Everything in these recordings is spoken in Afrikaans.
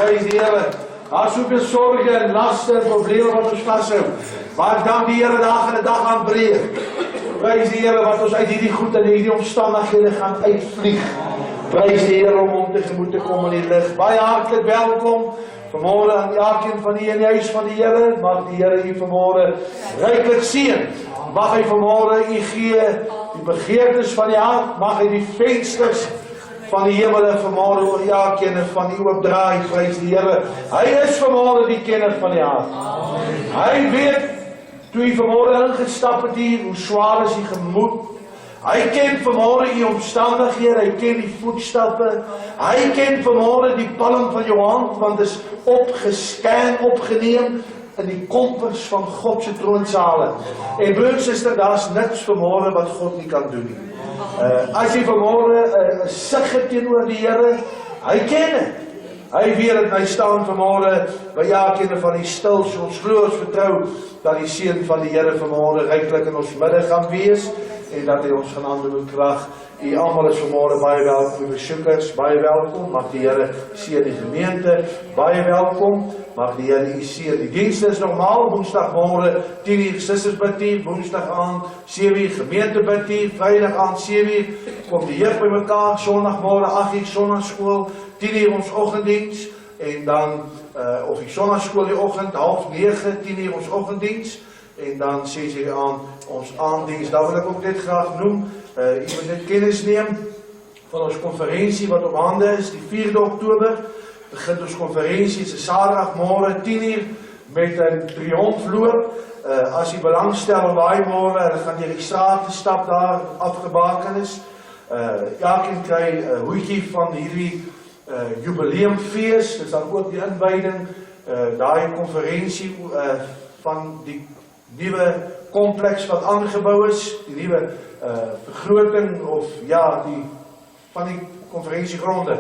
Prys die Here. Daar soveel sorge en laste en probleme wat ons vashou. Maar dank die Here dag en 'n dag aan breek. Prys die Here wat ons uit hierdie goed en hierdie omstandighede gaan uitvlieg. Prys die Here om hom tegemoet te kom in die lig. Baie hartlik welkom vanmôre aan elkeen van u in die huis van die Here. Mag die Here u vanmôre ryklik seën. Mag hy vanmôre u gee die begeertes van die hart. Mag hy die vensters van die hemele vanmôre oor elkeen van u oopdraai. Prys die Here. Hy is vanmôre die kenner van die hart. Hy weet toe u vanmôre ingestap het hier, hoe swaar is u gemoed. Hy ken vanmôre u omstandighede, hy ken die voetstappe. Hy ken vanmôre die palm van jou hand, want dit is opgescan, opgeneem in die kompers van God se troonsale. En broer en suster, daar's niks vanmôre wat God nie kan doen nie. As jy vanmôre 'n sig het teenoor die Here, hy ken dit. Hy weet dat hy staan vanmôre by elkeen van die stils. Ons glo, ons vertrou dat die seën van die Here vanmôre ryklik in ons midde gaan wees en dat hy ons gaan aandoen met krag. U almal is vanmôre baie welkom, besoekers, baie welkom. Mag die Here seën die gemeente, baie welkom. Mag die Here u seën. Die dienste is normaal, woensdagmôre 10:00 susters bid hier, woensdag aand 7:00 gemeente bid hier, vrydag aand 7:00 kom die jeug bymekaar, sondagmôre 8:00 sonnaarskool, 10:00 ons oggenddiens en dan of die sonnaarskool die oggend 8:30, 10:00 ons oggenddiens en dan 6:00 aand ons aanddiens. Daar wil ek ook net graag noem, u moet net kennis neem van ons konferensie wat op hande is, die 4de Oktober. Begin ons konferensie, is 'n Saterdagmôre 10:00 met 'n triomfloop. As jy belangstel op daai môre, hulle gaan deur die strate stap daar afgebaken is. Elkeen kry 'n hoedjie van hierdie jubileumfees. Dis dan ook die inwyding, daai konferensie van die nuwe kompleks wat aangebou is, die nuwe vergroting of ja, die van die konferensiegronde.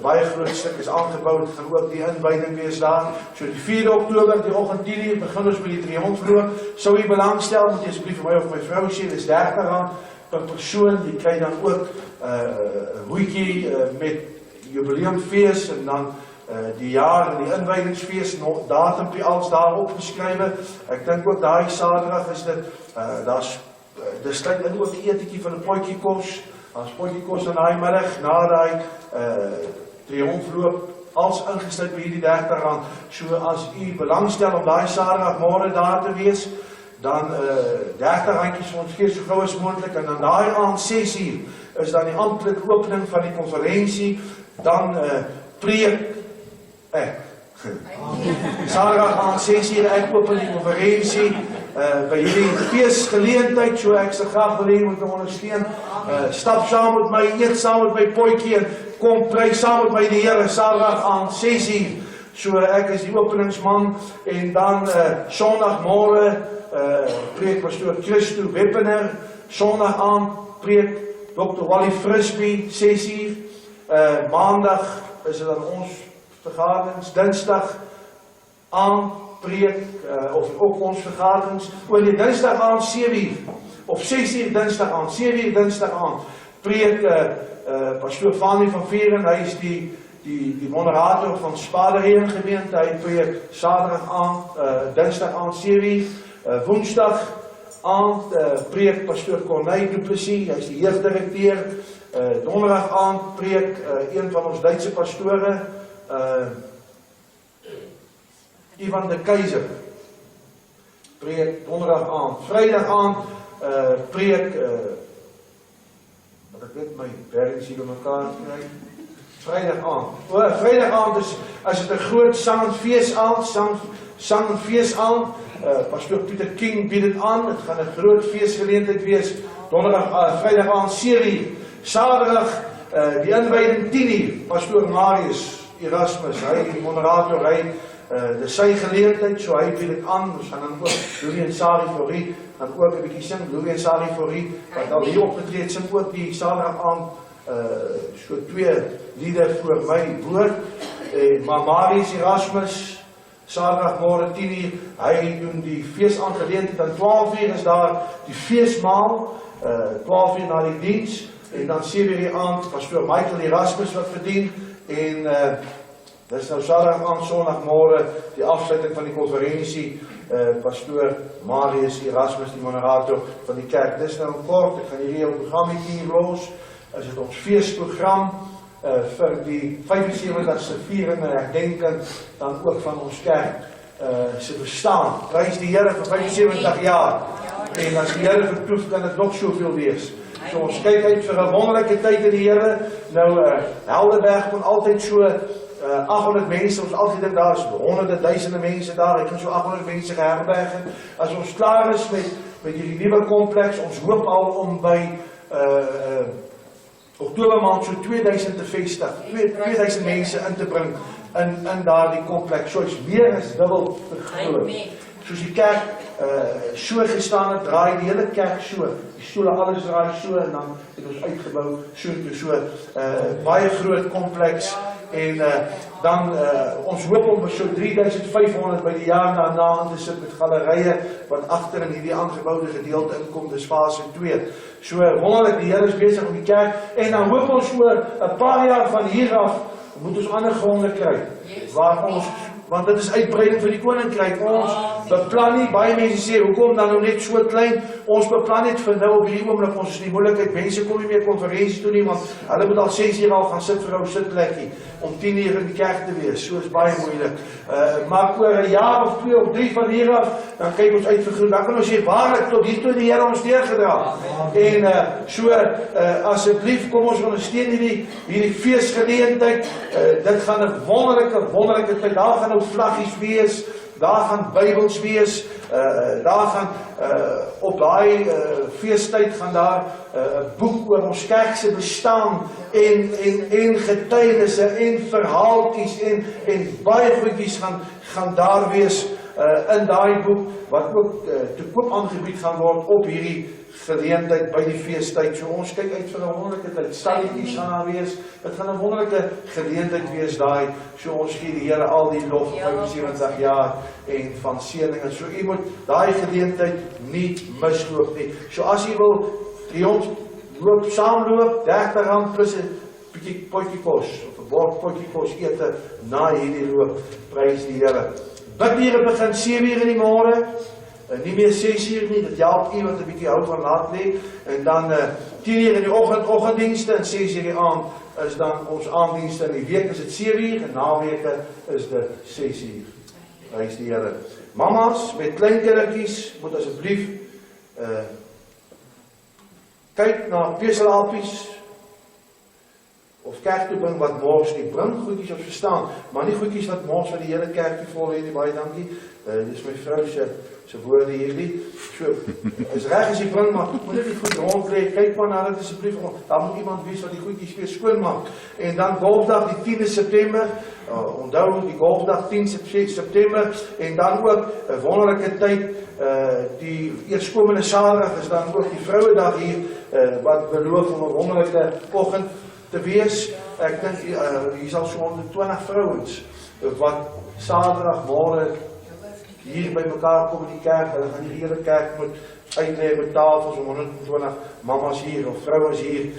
Baie groot stuk is aangebou, dit gaan ook die inwyding wees daar. So die 4de Oktober, die oggend 10:00, begin ons met die triomfloop. Sou u belangstel, moet jy asseblief vir my of my vrou sê, dis R30 per persoon. Jy kry dan ook 'n hoedjie met jubileumfees en dan die jaar en die inwydingsfees, datumpie als daar opgeskrywe. Ek dink ook daai Saterdag is dit, dis sluit in ook 'n etetjie van 'n potjie kos. As potjie kos aan daai middag, na daai triomfloop, als ingesluit by hierdie R30. So as u belangstel om daai Saterdagmôre daar te wees, dan R30 vir ons gee so gou as moontlik, en dan daai aand 6:00 is dan die amptelike opening van die konferensie, dan preek ek. Saterdag aand 6:00 ek open die konferensie by hierdie feesgeleentheid, so ek se graag wil hê moet ondersteun. Stap saam met my, eet saam met my potjie en kom prys saam met my die Here Saterdag aand 6:00. So ek is die openingsman en dan Sondagmôre preek pastoor Christo Weppener. Sondag aand preek Dr. Wally Frisbee 6:00. Maandag is dit dan ons vergaderings. Dinsdag aand preek of ook ons vergaderings. Oor die Dinsdag aand 7:00 of 6:00 Dinsdag aand, 7:00 Dinsdag aand preek pastoor Fanny van Vieren. Hy is die moderator van Spaderheen gemeente. Hy preek Saterdag aand, Dinsdag aand 7:00. Woensdag aand preek pastoor Corneille Du Plessis, hy is die jeugdirekteur. Donderdag aand preek een van ons Duitse pastore, Ivan de Keizer, preek donderdag aand. Vrydag aand preek, wat ek weet my berings hier by mekaar kry. Vrydag aand. Vrydag aand is dit 'n groot sang en feesaand, sang en feesaand. Pastoor Pieter King bied dit aan. Dit gaan 'n groot feesgeleentheid wees. Donderdag, Vrydag aand 7:00. Saterdag die inwyding 10:00. Pastoor Marius Erasmus, hy die moderator, hy dis sy geleentheid, so hy bied dit aan. Ons gaan dan ook Louis en Sari Fourie gaan ook 'n bietjie sing. Louis en Sari Fourie wat al hier opgetree het, sing ook die Saterdag aand so 2 liede voor my woord. Maar Marius Erasmus Saterdagmôre 10:00, hy doen die feesaangeleentheid. Dan 12:00 is daar die feesmaal, 12:00 na die diens, en dan 7:00 aand pastoor Michael Erasmus wat verdien, en Dis nou Saterdag aan Sondagmôre, die afsluiting van die konferensie, pastoor Marius Erasmus, die moderator van die kerk. Dis nou kort, ek gaan hierdie program hier los, is dit ons feestprogram, vir die 75ste vierende herdenking, dan ook van ons kerk, se bestaan. Prys die Here vir 75 jaar, en as die Here vertoef, kan dit nog soveel wees. So ons kyk uit vir 'n wonderlike tyd in die Here. Nou, Helderberg kon altyd so 800 mense, ons altyd dink daar is honderde, duisende mense daar, ek kan so 800 mense geherberg. As ons klaar is met hierdie nuwe kompleks, ons hoop al om by Oktober maand so 2000 te vestig, 2000 mense in te bring in daardie kompleks. So is meer as dubbel vergroot. Soos die kerk so gestaan het, draai die hele kerk so, die stoele alles draai so, en dan het ons uitgebou so baie groot kompleks, en dan ons hoop om so 3500 by die jaar daarna aan te sit met galerije, wat agter in hierdie aangeboude gedeelte inkom, dis fase 2. So wonderlik, die Here is besig om die kerk, en dan hoop ons oor 'n paar jaar van hier af, moet ons ander gronde kry, waar ons, want dit is uitbreiding vir die koninkryk. Ons beplan nie, baie mense sê, hoekom dan nou net so klein? Ons beplan net vir nou op hierdie oomblik, ons is in die moeilikheid, mense kom nie meer konferensies toe nie, want hulle moet al 6 uur al gaan sit vir hou sitplekkie, om 10 uur in die kerk te wees, so is baie moeilik. Maar oor 'n jaar of 2 of 3 van hier af, dan kyk ons uit vir groen, dan kan ons sê, waarlik, tot hier toe die Here ons deurgedra. En asseblief, kom ons ondersteun hierdie feesgeleentheid, dit gaan 'n wonderlike tyd, daar gaan nou vlaggies wees, daar gaan Bybels wees, daar gaan op daai feestyd gaan daar 'n boek oor ons kerk se bestaan en getuienisse en verhaaltjies en baie goedjies gaan daar wees in daai boek wat ook te koop aangebied gaan word op hierdie geleentheid by die feestyd. So ons kyk uit vir 'n wonderlike tyd. Stalletjies gaan daar wees. Dit gaan 'n wonderlike geleentheid wees daai. So ons gee die Here al die lof, 75 jaar en van seëninge. So u moet daai geleentheid nie misloop nie. So as u wil triomf loop, saamloop, R30 plus 'n bietjie potjie kos of 'n bord potjie kos ete na hierdie loop. Prys die Here. Bidure begin 7 uur in die môre. Nie meer 6 uur nie, dit help u wat 'n bietjie hou van laat lê, en dan 10 uur in die oggenddienste en 6 uur die aand is dan ons aanddienste. In die week is dit 7 uur en naweke is dit 6 uur. Prys die Here. Mamas met klein kindertjies moet asseblief kyk na peselappies of kerk toe bring wat mors nie. Bring goedjies op verstaan, maar nie goedjies wat mors van die hele kerkie vol hê nie. Baie dankie. Dis my vrou se woorde hierdie. So, is reg as jy bring, maar moet dit nie goed rond lê. Kyk maar na dit asseblief. Daar moet iemand wees wat die goedjies weer skoon maak. En dan Golfdag die 10de September. Onthou die Golfdag 10 September, en dan ook 'n wonderlike tyd, die eerskomende Saterdag is dan ook die Vrouedag hier, wat beloof om 'n wonderlike oggend te wees. Ek dink hier sal so 120 vrouens wat Saterdag môre hier by mekaar kom in die kerk. Hulle gaan die hele kerk moet uitlê met tafels om 120 mamas hier of vrouens hier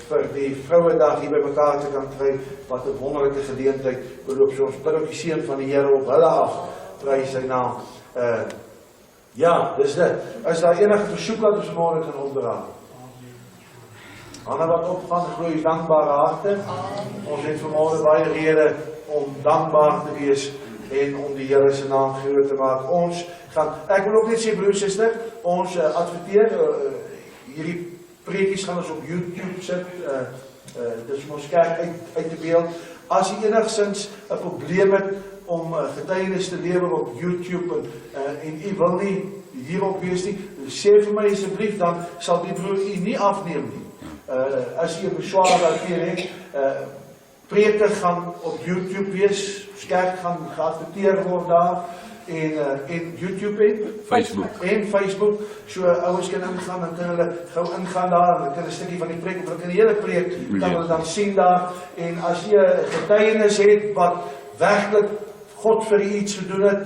vir die Vrouedag hier by mekaar te kan kry. Wat 'n wonderlike geleentheid beloop. So ons bid ook die seën van die Here op hulle af. Prys sy naam. Ja, dis dit. Is daar enige versoek wat ons môre kan opdra? Ander wat opgaan, groei dankbare harte. Ons het vanmôre baie rede om dankbaar te wees en om die Here se naam groot te maak. Ons gaan, ek wil ook net sê, broer en suster, ons adverteer, hierdie preekies gaan ons op YouTube sit, dis om ons kerk uit te beeld. As jy enigsins 'n probleem het om getuienis te lewer op YouTube en u wil nie hierop wees nie, sê vir my asseblief, dan sal die broer u nie afneem nie. As jy 'n beswaar daarteen het, preke gaan op YouTube wees, kerk gaan geadverteer word daar, en YouTube en Facebook, so ouens kan ingaan, dan kan hulle gou ingaan daar, hulle kan 'n stukkie van die preek, of hulle kan die hele preek, kan hulle dan sien daar, en as jy 'n getuienis het, wat werklik God vir iets gedoen het.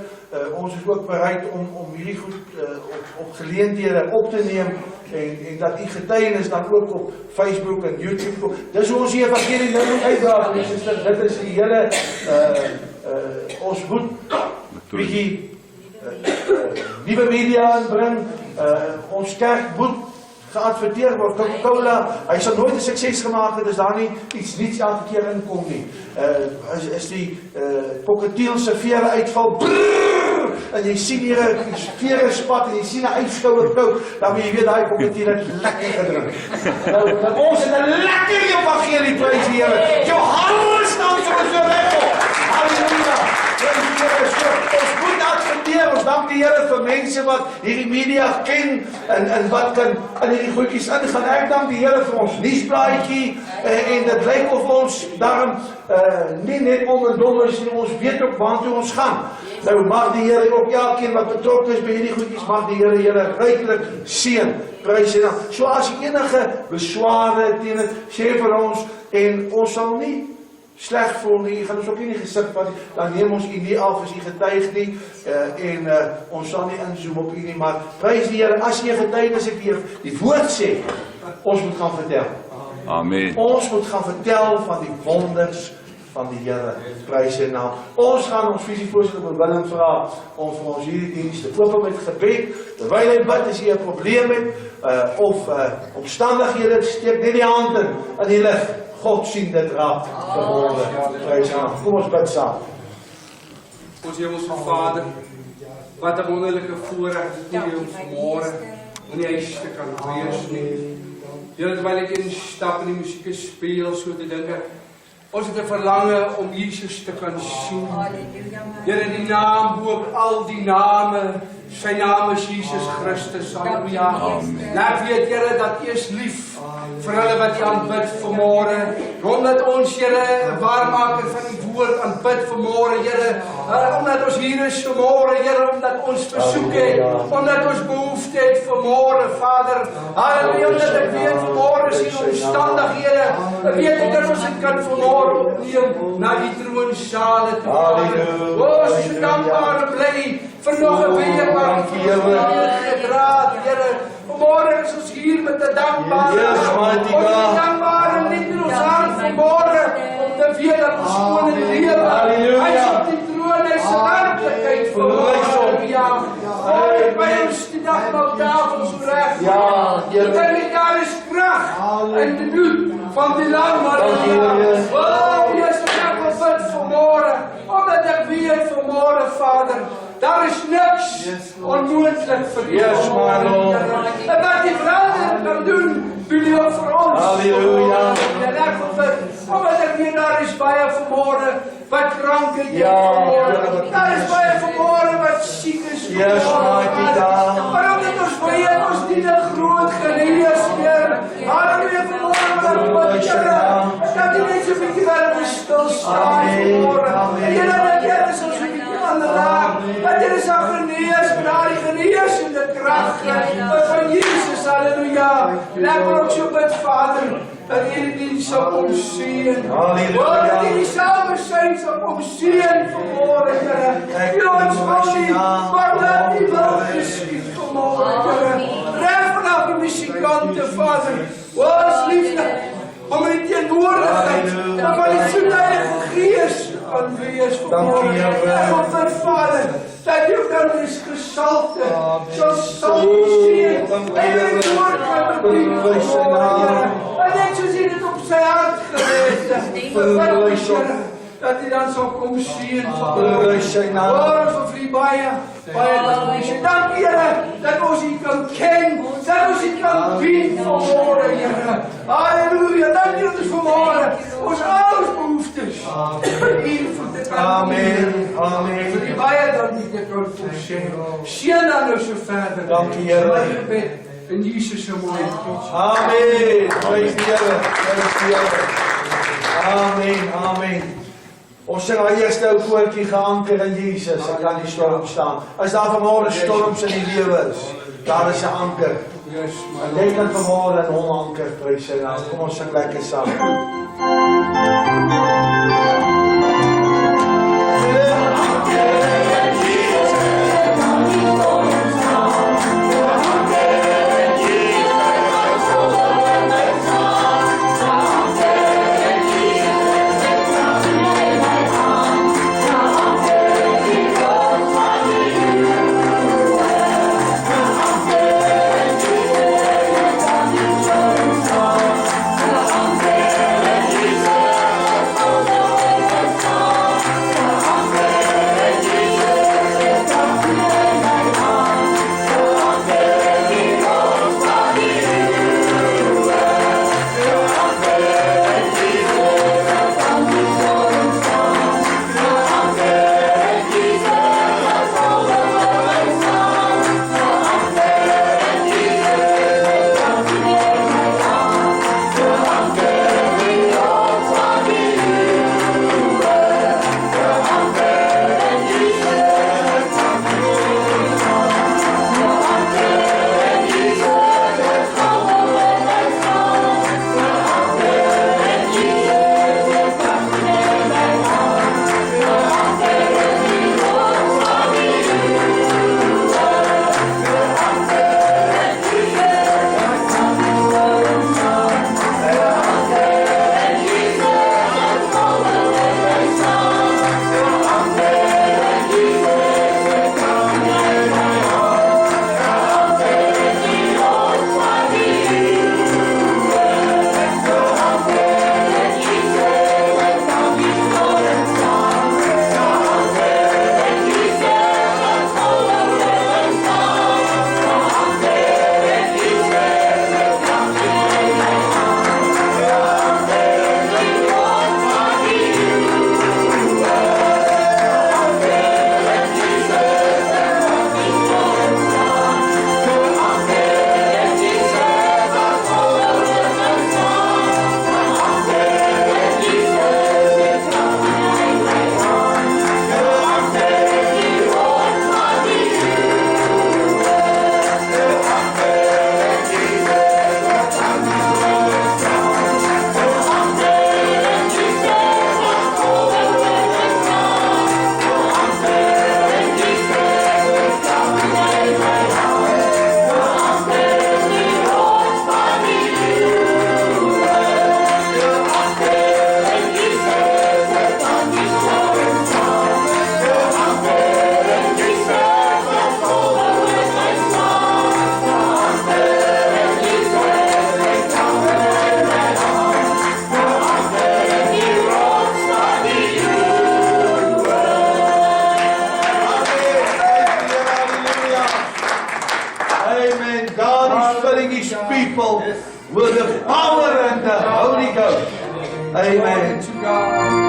Ons is ook bereid om hierdie goed op geleenthede op te neem en dat die getuienis dan ook op Facebook en YouTube kom. Dis hoe ons die evangelie nou moet uitdra. Dit is die hele ons moet bietjie nuwe media inbring. Ons kerk moet geadverteer word. Coca-Cola, hy sal nooit 'n sukses gemaak het as daar nie iets niets elke keer inkom nie. Is die Cockatiel se vere uitval, brrr, en jy sien hier 'n vere spat en jy sien 'n ijskouer kook, dan moet jy weet daai Cockatiel het lekker gedrink. Nou ons het 'n lekker evangelie, prys die Here. Jou hande staan vir ons regop. Halleluja. Ons moet adverteer, ons dank die Here vir mense wat hierdie media ken en wat kan in hierdie goedjies ingaan. Ek dank die Here vir ons nuusblaadjie en dit lyk of ons daarom nie net om en dom is nie, ons weet ook waartoe ons gaan. Nou mag die Here ook elkeen wat betrokke is by hierdie goedjies, mag die Here julle ryklik seën. Prys sy naam. So as enige besware teen dit, sê vir ons en ons sal nie sleg voel nie, jy gaan ons ook nie gesit van, dan neem ons u nie af as u getuig nie, en ons sal nie inzoom op u nie, maar prys die Here, as jy getuienis het hier, die woord sê, ons moet gaan vertel. Amen. Ons moet gaan vertel van die wonders van die Here, prys sy naam. Ons gaan ons visievoorsitter Willem vra om vir ons hierdie diens te open met gebed, terwyl hy bid, as jy 'n probleem het, of omstandighede, steek net die hand in die lig. God sien dit raak vanmorgen. Prys aan. Kom ons bid saam. Ons Hemelse Vader, wat 'n wonderlike voorreg is om vanmorgen in die huis te kan wees nie. Here, terwyl ek instap en die musiek speel, so te dink ek, ons het 'n verlange om Jesus te kan sien. Here, die naam bo al die name, sy naam is Jesus Christus. Halleluja. Laat weet, Here, dat U is lief vir hulle wat U aanbid vanmorgen. Omdat ons, Here, waarmaker van die woord aanbid vanmorgen, Here. Omdat ons hier is vanmorgen, Here, omdat ons versoek het, omdat ons behoefte het vanmorgen, Vader. Halleluja, omdat ek weet vanmorgen is hier omstandighede. Weet ek dat ons het kan vanmorgen opneem na die troonsale toe. Halleluja. Ons is dankbaar en bly vir nog 'n week wat gedraad, Here. Vanmorgen is ons hier met 'n dankbare hart. Ons is dankbaar en lief in ons hart vanmorgen om te weet dat ons koning lewe. Hy is op die troon, hy is werklikheid vanmorgen. Ja, by ons die dagmaaltafel so reg. Ek dink daar is krag in die bloed van die lam. Oh, jy is bid vanmorgen, omdat ek weet vanmorgen, Vader, daar is niks onmoontlik vir U. En wat die Vader kan doen, doen U ook vir ons. Halleluja. En ek wil bid, omdat ek weet daar is baie vanmorgen wat krank is vanmorgen. Daar is baie vanmorgen wat siek is vanmorgen. Maar omdat ons weet, ons dien 'n groot geneesheer. Halleluja vanmorgen, wat Here, dat U net so bietjie wel stil staan vanmorgen. En Here, dat Here is ons 'n bietjie aanraak. Dat Here sal genees met daardie geneesende krag van Jesus. Halleluja. En ek wil ook so bid, Vader, dat hierdie diens sal kom seën. Halleluja. Dat hierdie samesyn sal kom seën vanmorgen, Here. U ons wil nie, maar laat die wil geskied vanmorgen, Here. Reg vanaf die musikante, Vader. Ons liefde om in die teenwoordigheid van die Heilige Gees kan wees vanmorgen. Ek wil bid, Vader, dat U dan is gesalfde, sal seën, en die woord kan bedien vanmorgen. En net soos U dit op sy hart gewees het, dat U dan sal kom seën vanmorgen. Ons wil vir U baie dankie. Dank Here, dat ons U kan ken, dat ons U kan dien vanmorgen, Here. Halleluja, dank U dat ons vanmorgen ons alles behoeftes vir U te kan dien. Amen. Vir U baie dankie dat ons voorsien. Seën dan nou so verder. Dank U, Here. In Jesus se mooie naam. Amen. Prys die Here. Prys die Here. Amen. Amen. Ons sing al eerste ou koortjie geanker in Jesus, en kan die storm staan. As daar vanmorgen storms in die lewe is, daar is 'n anker. En jy kan vanmorgen in hom anker, prys sy naam. Kom ons sing lekker saam. go. Amen. To God.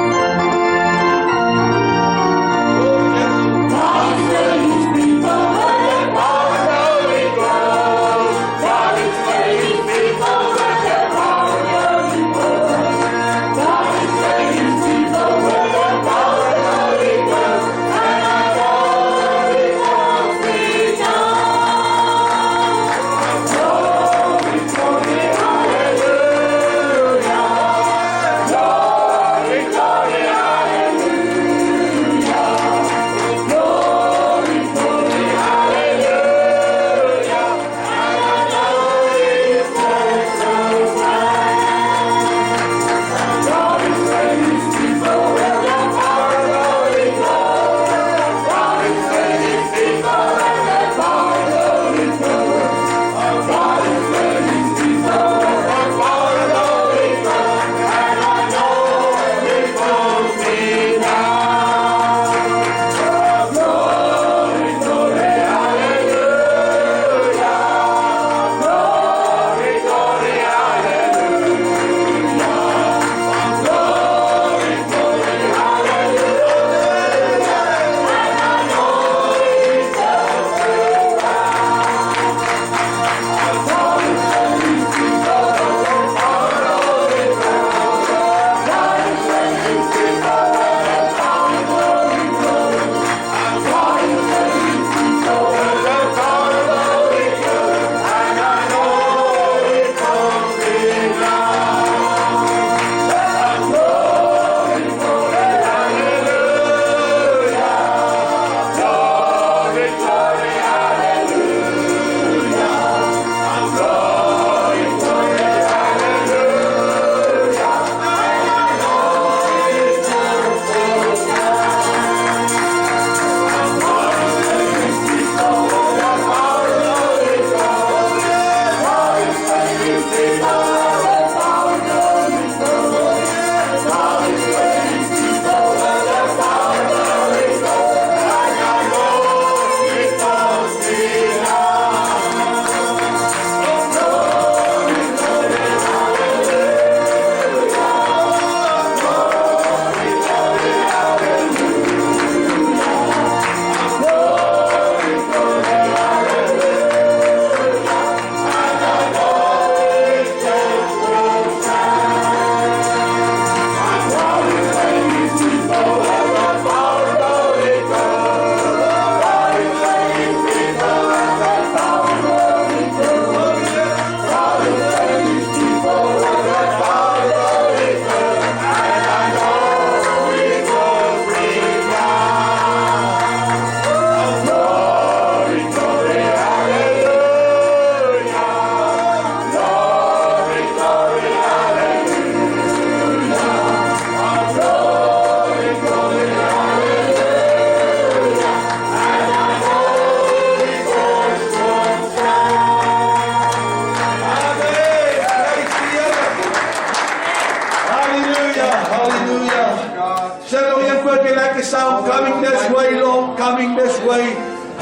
sound coming this way, Lord, coming this way.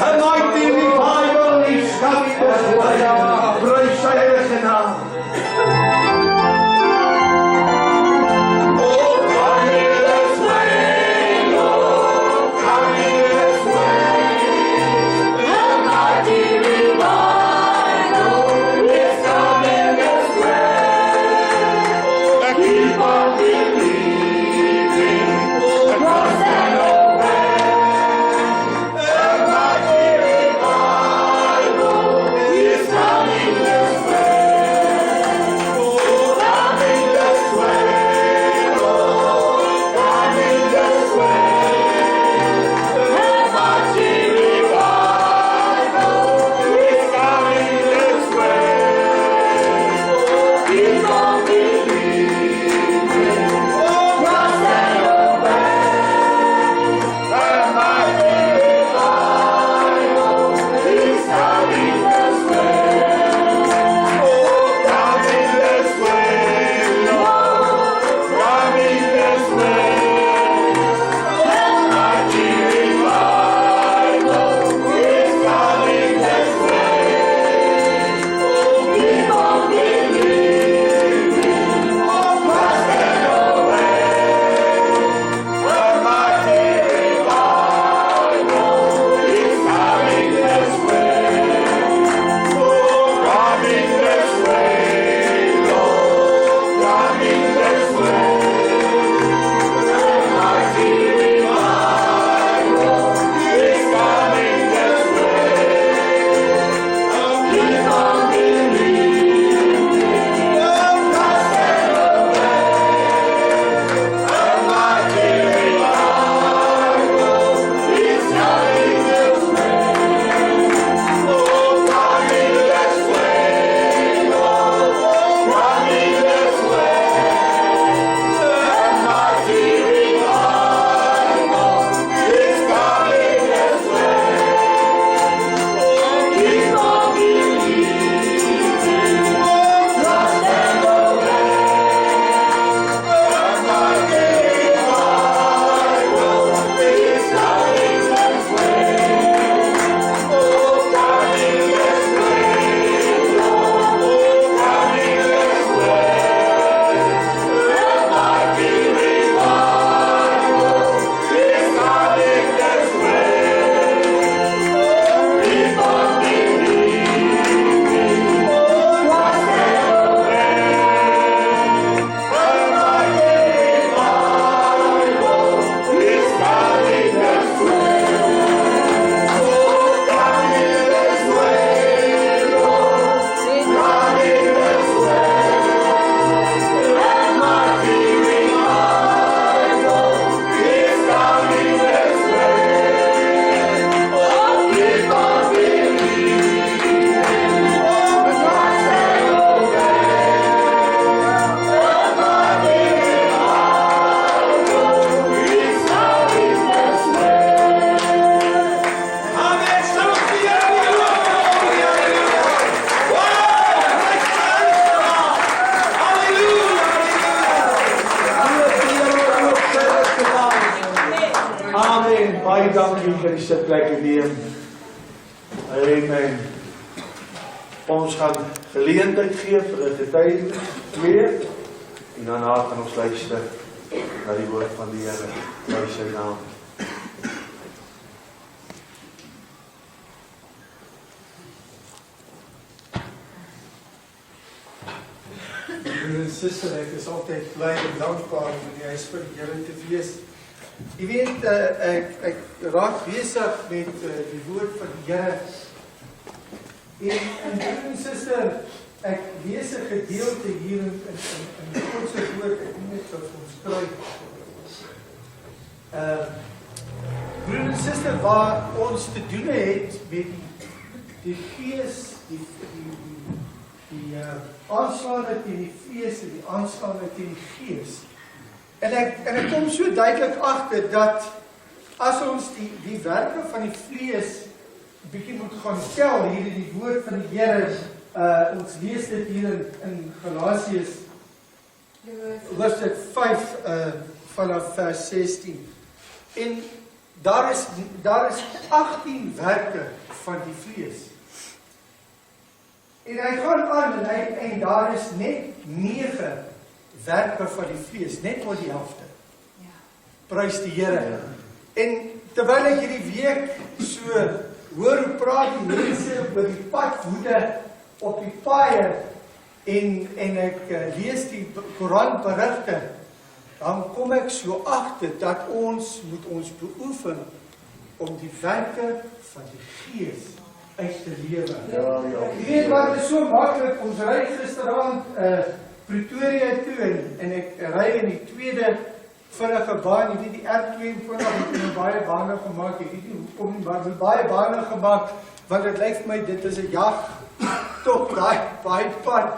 A mighty revival is coming this way. Praise the heilige naam. dankie vir die sitplekke neem. Amen. Ons gaan geleentheid gee vir 'n getuienis en daarna gaan ons luister na die woord van die Here. Prys sy naam. Broer en suster, ek is altyd bly en dankbaar om in die huis van die Here te wees. Jy weet, ek raak besig met die woord van die Here. En broer en suster, ek lees 'n gedeelte hier in God se woord, ek moet net vir ons kry. Broer en suster, waar ons te doen het met die Gees, die aanslaande teen die vlees en die aanslaande teen die Gees. En ek kom so duidelik agter dat as ons die werke van die vlees bietjie moet gaan tel hier in die woord van die Here, ons lees dit hier in Galasiërs hoofstuk 5 vanaf vers 16. En daar is 18 werke van die vlees. En hy gaan aan en daar is net 9 werke van die vlees, net oor die helfte. Prys die Here. En terwyl ek hierdie week so hoor hoe praat die mense oor die padwoede op die paaie en ek lees die koerantberigte, dan kom ek so agter dat ons moet ons beoefen om die werke van die Gees uit te lewe. Jy weet wat, is so maklik, ons ry gisteraand Pretoria toe en ek ry in die tweede vinnige baan, jy weet die R22 het baie bane gemaak, ek weet nie hoekom nie, maar baie bane gemaak, want het lyk vir my, dit is 'n jag top daai pad,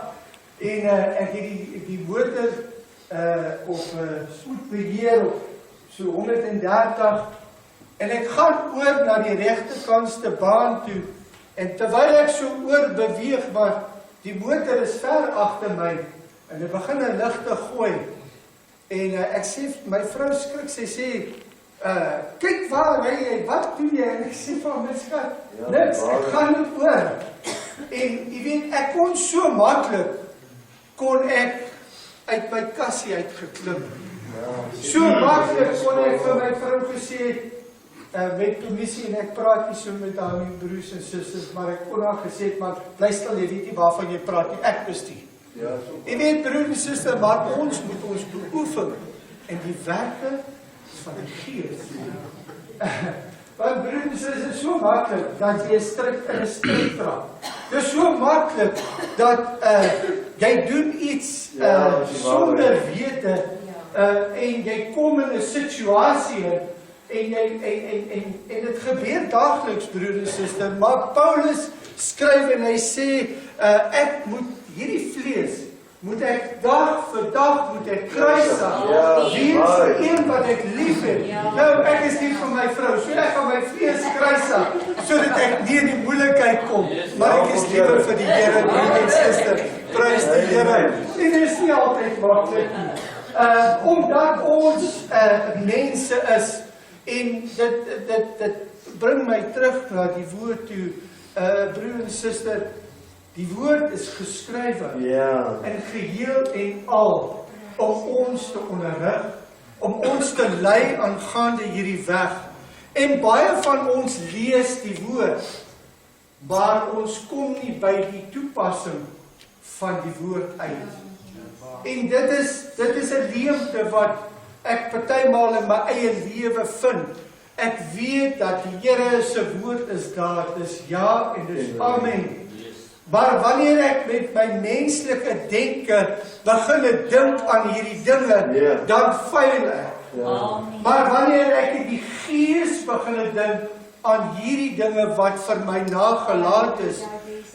en ek het die motor op spoedbeheer op so 130, en ek gaan oor na die regterkantste baan toe, en terwyl ek so oor beweeg, maar die motor is ver agter my, en ek begin 'n lig te gooi, en ek sê, my vrou skrik, sy sê, kyk waar ry jy, wat doen jy? En ek sê van my skat, niks, ek gaan net oor. En jy weet, ek kon so maklik, kon ek uit my kassie uitgeklim. So maklik kon ek vir my vrou gesê, met permissie, en ek praat nie so met haar my broers en susters, maar ek kon haar gesê, maar bly stil, jy weet nie waarvan jy praat nie, ek bestuur. Jy weet, broer en suster, maar ons moet ons beoefen en die werke van die Gees. Want broer en suster, is so maklik dat jy in 'n strik trap. Dit is so maklik dat jy doen iets sonder wete en jy kom in 'n situasie en dit gebeur daagliks, broer en suster, maar Paulus skryf en hy sê, ek moet hierdie vlees, moet ek dag vir dag, moet ek kruisig, weens vir een wat ek lief het. Nou, ek is nie vir my vrou, so ek gaan my vlees kruisig, sodat ek nie in die moeilikheid kom, maar ek is liever vir die Here, broer en suster, prys die Here. En dit is nie altyd maklik nie, omdat ons mense is, en dit bring my terug na die woord toe, broer en suster, die woord is geskrywe in geheel en al om ons te onderrig, om ons te lei aangaande hierdie weg. En baie van ons lees die woord, maar ons kom nie by die toepassing van die woord uit. En dit is 'n leemte wat ek partymal in my eie lewe vind. Ek weet dat die Here se woord is daar, dis ja en dis amen. Maar wanneer ek met my menslike denke begin dink aan hierdie dinge, dan faal ek. Maar wanneer ek in die Gees begin dink aan hierdie dinge wat vir my nagelaat is,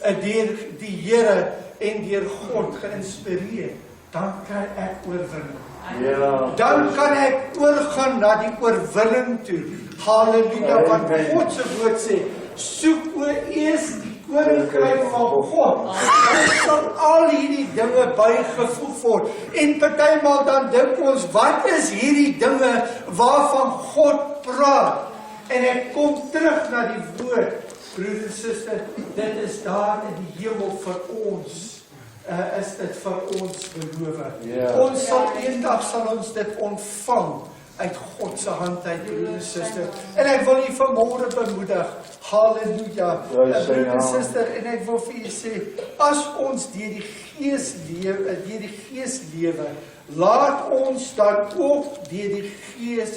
deur die Here en deur God geïnspireer, dan kry ek oorwinning. Dan kan ek oorgaan na die oorwinning toe. Halleluja, want God se woord sê, soek eers die koninkryk van God. Dan sal al hierdie dinge bygevoeg word. En partymal dan dink ons, wat is hierdie dinge waarvan God praat? En ek kom terug na die woord, broer en suster, dit is daar in die hemel vir ons, is dit vir ons beloof. Ons sal eendag sal ons dit ontvang uit God se hand uit, broer en suster. En ek wil u vanmôre bemoedig, halleluja, broer en suster, en ek wil vir u sê, as ons deur die Gees lewe, laat ons dan ook deur die Gees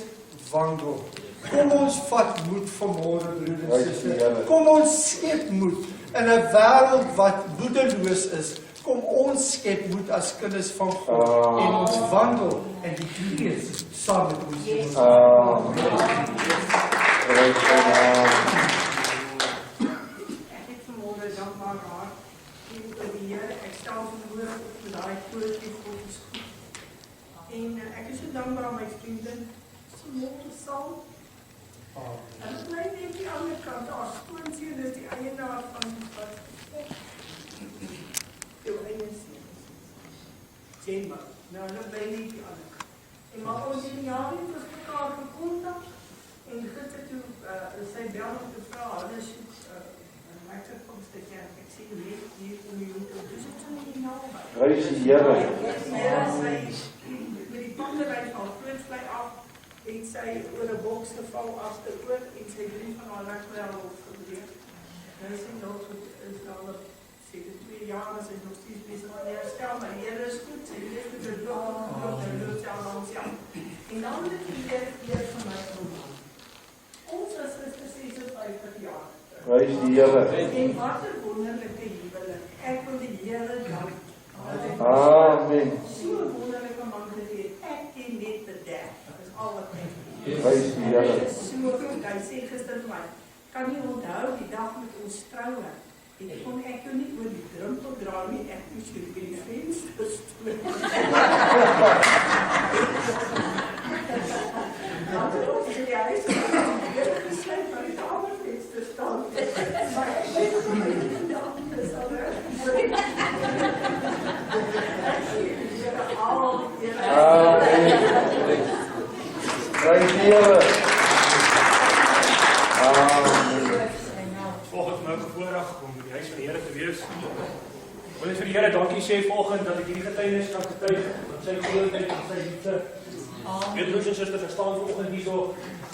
wandel. Kom ons vat moed vanmôre, broer en suster. Kom ons skep moed in 'n wêreld wat moedeloos is. Kom ons skep moed as kinders van God en ons wandel in die Gees saam met ons. Ek het vanmôre dankbaar gehad teenoor die Here. Ek stel vanmôre op daai poortjie God is goed. En ek is so dankbaar aan my vriendin. Vanmôre sal en dit bly net die ander kant, as skoonseun is die eienaar van die pad. Jou eie seun. Nou, dat bly nie die ander kant. En maar ons het die jare vir mekaar gekontak, en gister toe, sy bel om te vra, hulle soek, my terugkomst dit jaar, ek sê, leef hier om die hoek, dus het so nie nou by. Prys die Here. Met die panderij van Vlootvlei af, het sy oor 'n boks geval agteroor en sy drie van haar lekbel opgebreek. Nou is sy nog goed, is al sê dit 2 jaar, en sy is nog steeds besig aan die herstel, maar die Here is goed, sy leef met die blok, en loop sy al langs jou. En dan het die Here vir my genoem. Ons is 56 jaar. Prys die Here. En wat 'n wonderlike huwelik. Ek wil die Here dank. Amen. So 'n wonderlike man gehad. Ek ken net die dad. Dat is al wat ek weet. Prys die Here. Hy is so goed. Hy sê gister vir my, kan jy onthou die dag met ons troue? En kon ek jou nie oor die drempel dra nie, ek moes jou by die venster stoot. Dat het ons in die huis gesluit van die kamervenster staan. Maar ek weet hoe my dag is al reg. Amen. Prys die Here. Volgens my voorreg om die huis van die Here te wees. Wil ek vir die Here dankie sê vanoggend dat ek hierdie getuienis kan getuig van sy grootheid en sy liefde. Net broers en susters, ek staan vanoggend hierso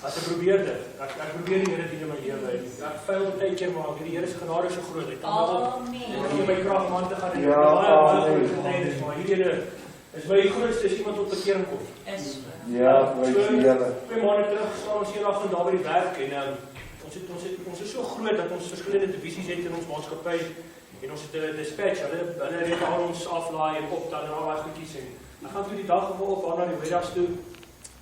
as 'n probeerder. Ek probeer die Here dien in my lewe. Ek faal baie keer, maar die Here se genade is so groot. Ek kan wel in my krag man te gaan. Maar hierdie is my grootste is iemand tot bekering kom. Ja, prys die Here. 2 maande terug staan ons hier af van daar by die werk en ons is so groot dat ons verskillende divisies het in ons maatskappy en ons het 'n dispatch, hulle reed al ons aflaai en optel en al daai goedjies en dan gaan toe die dag op na die middags toe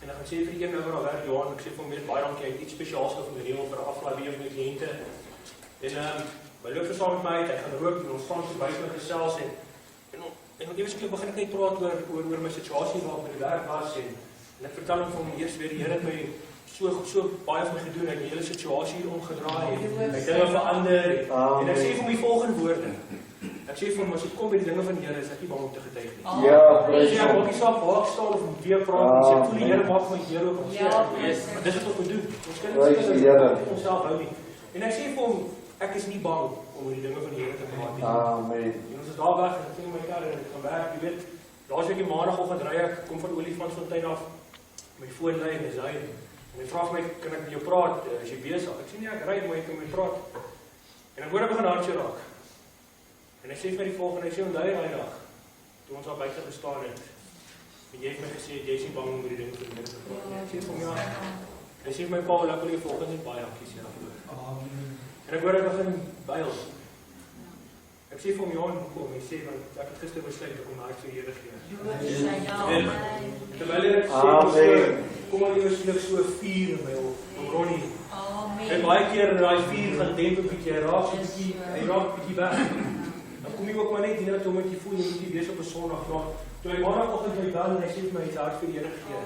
en dan gaan sê vir die een nou waar werk Johan, ek sê vir hom meer baie dankie, hy het iets spesiaals vir my reël vir 'n aflaai by jou kliënte en my loop saam met my uit, hy gaan rook en ons staan so by my gesels en eweslik begin ek net praat oor my situasie waar ek by die werk was en ek vertel hom van eers weer die Here het my so baie van my gedoen, ek die hele situasie hier omgedraai en ek dinge verander en ek sê vir my volgende woorde. Ek sê vir hom as dit kom by die dinge van die Here is ek nie bang om te getuig nie. Ja, prys Ja, maak nie saak waar ek staan of om weer praat, ek sê voel die Here maak my deur oop. Maar dis wat ons moet doen. Ons kan nie onsself hou nie. En ek sê vir hom ek is nie bang om oor die dinge van die Here te praat nie. Amen. En ons is daar weg en ek sien my kar en ek gaan werk, jy weet. Laasweek die maandagoggend ry ek kom van Olifantsfontein af. My foon lê en dis hy. En hy vra vir my, kan ek met jou praat, as jy besig? Ek sê nee, ek ry, maar jy kan met my praat. En ek hoor ek begin hartjie raak. En hy sê vir my die volgende, hy sê onthou jy daai dag, toe ons al buite gestaan het, en jy het my gesê, jy is nie bang om oor die ding te doen te praat nie. Ek sê vir hom, ja. Hy sê vir my, Paul, ek wil jy volgende net baie hakkies hier afloor. En ek hoor ek begin buil. Ek sê vir hom, Johan, kom, hy sê, want ek het gister besluit, ek kom my hart vir Here gee. Terwyl ek sê, kom maar jy so vuur in my op Ronnie. En baie keer daai vuur gaan demp 'n bietjie, hy raak 'n bietjie weg. Dan kom jy ook maar net hier net om met jy voel jy moet wees op 'n Sondag. Toe hy maandagoggend my bel en hy sê vir my, hy het hart vir die Here gegee.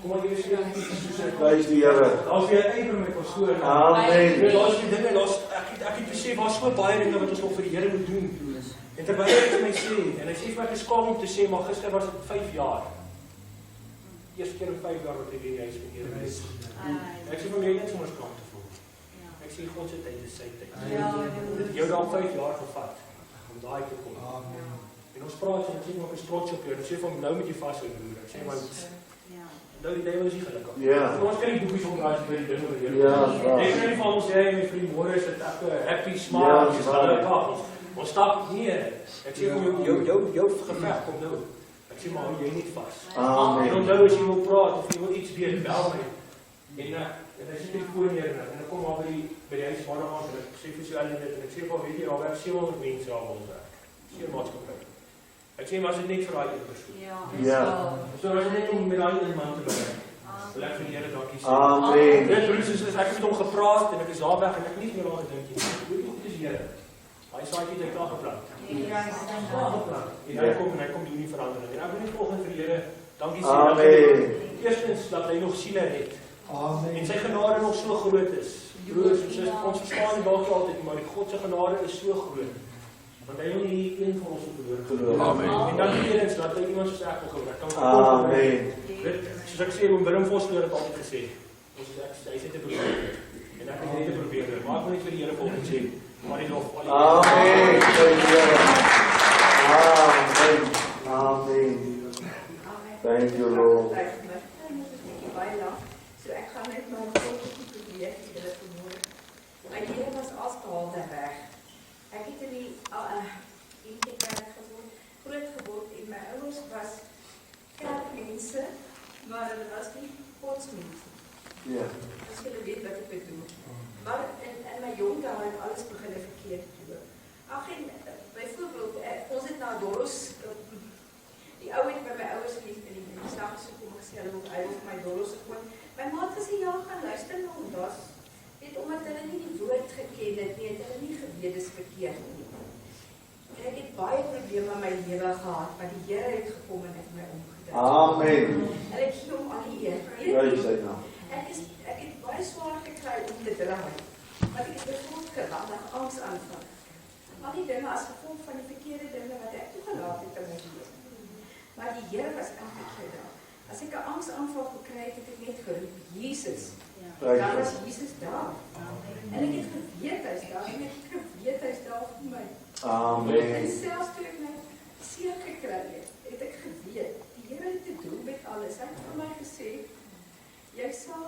Kom maar jy sê net soos ek Prys die Here. daar's weer ywer met ons so. Amen. Daar's die dinge, ek het besef daar's so baie dinge wat ons nog vir die Here moet doen. En terwyl hy vir my sê, en hy sê vir my geskaam om te sê, maar gister was dit 5 jaar. eerste keer in 5 jaar wat ek in die huis met Here is. Ek sê vir my net sommer skaam te voel. Ek sê God se tyd is sy tyd. Dit het jou dalk 5 jaar gevat om daai te kom. En ons praat so, ek sê maar ek is trots op jou. Ek sê vir hom, nou moet jy vashou broer. Ek sê maar nou die duiwel is nie gelukkig. Ons kan nie boekies omdraai by die ding oor Here. Ek sê nie van ons sê my vriend môre is dit ek happy smile, dis gelukkig. Ons stap nie. Ek sê vir jou geveg kom nou. Ek sê maar hou jy nie vas. En onthou as jy wil praat of jy wil iets weet, bel my. En hy sit die foon neer en ek kom maar by die huis maandag en ek sê vir sy almal dit en ek sê vir weet jy daar werk 700 mense aan ons werk. Seer maatskappy. Ek sê maar as dit net vir daai een persoon. So as dit net om met daai een man te werk. Wil ek vir die Here dankie sê. Amen. Dit broers is ek het met hom gepraat en ek is daar weg en ek nie meer daar gedink nie. Hoe goed is die Here? Hy saai dit klaar geplan. En hy kom doen die verandering. En ek wil net volgens vir die Here dankie sê dat hy eerstens dat hy nog siele het. En sy genade nog so groot is. Broers, ons verstaan nie dalk altyd, maar die God se genade is so groot. Want hy wil nie een van ons verloor. Amen. En dan eerens dat hy iemand soos ek wil gebruik. Amen. Soos ek sê, Willem Vosloo het altyd gesê. Hy sê te probeer. En ek het net te probeer. Maar ek wil net vir die Here volgens sê. Maar die lof. Amen. Amen. Thank you, Lord. So ek gaan net maar volgens probeer die Here vermoor. My Here was afgehaal daar weg. Ek het in die kerk groot geword en my ouers was kerkmense, maar hulle was nie godsmense. As julle weet wat ek bedoel. Maar in my jong dae het alles begin verkeerd doen. Ag en byvoorbeeld ons het na Doros die ou het by my ouers gelief in die slag gekom gesê hulle wil vir my Doros gekom. My ma het gesê ja, gaan luister na ons. Net omdat hulle nie die woord geken het nie, het hulle nie geweet dis verkeerd nie. En ek het baie probleme in my lewe gehad, maar die Here het gekom en het my omgedraai. Amen. En ek gee hom al die eer. Ek het baie swaar gekry om te draai. Want ek het bijvoorbeeld geweldig angsaanval. Al die dinge as gevolg van die verkeerde dinge wat ek toegelaat het in my lewe. Maar die Here was elke keer daar. As ek 'n angsaanval gekry het, het ek net geroep, Jesus. Dan was Jesus daar. En ek het geweet hy is daar. En ek het geweet hy is daar vir my. Amen. En selfs toe ek my seer gekry het ek geweet, die Here het te doen met alles. Hy het vir my gesê, jy sal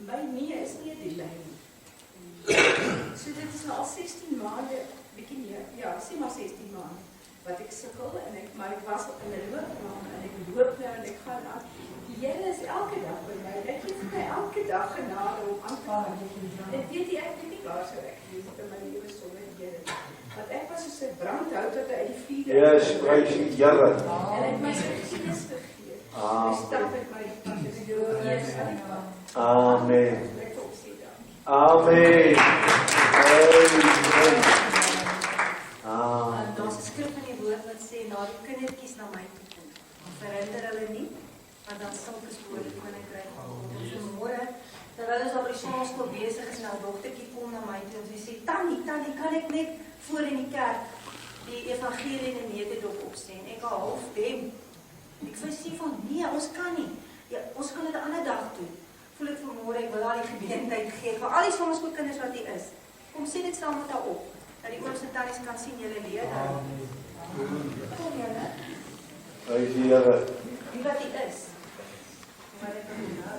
my nie is nie 'n delay nie. So dit is nou al 16 maande, bietjie meer, ja, sê maar 16 maande, wat ek sukkel en maar ek was op in 'n loopbaan en ek loop nou en ek gaan aan. Die Here is elke dag by my. Ek gee vir my elke dag genade om aan te gaan. Ek weet ek weet nie waar sou ek wees in my lewe sonder die Here. Want ek was soos 'n brandhout wat uit die vuur. Yes, praise the Here. En ek my gees gegee. Ek stap met my pad en ek doen eers aan die pad. Amen. Ek hoop sê dan. Amen. Daar's 'n skrif in die woord wat sê, laat die kindertjies na my toe kom. Verhinder hulle nie, want dan sal ek voor die koninkryk kom. En môre, terwyl ons op die sonskool besig is, nou dogtertjie kom na my toe en sy sê, Tannie, kan ek net voor in die kerk die evangelie in 'n netedop opsê? En ek half dem. Ek sê van, nee, ons kan nie. Ja, ons kan dit 'n ander dag doen. Voel ek vanmôre, ek wil haar die geleentheid gee vir al die sonskoolkinders wat hier is. Kom sê dit saam met haar op. Dat die ooms en tannies kan sien julle leer daar. Kom julle. Praise the Here. Wie wat die is. Maar ek kan nou.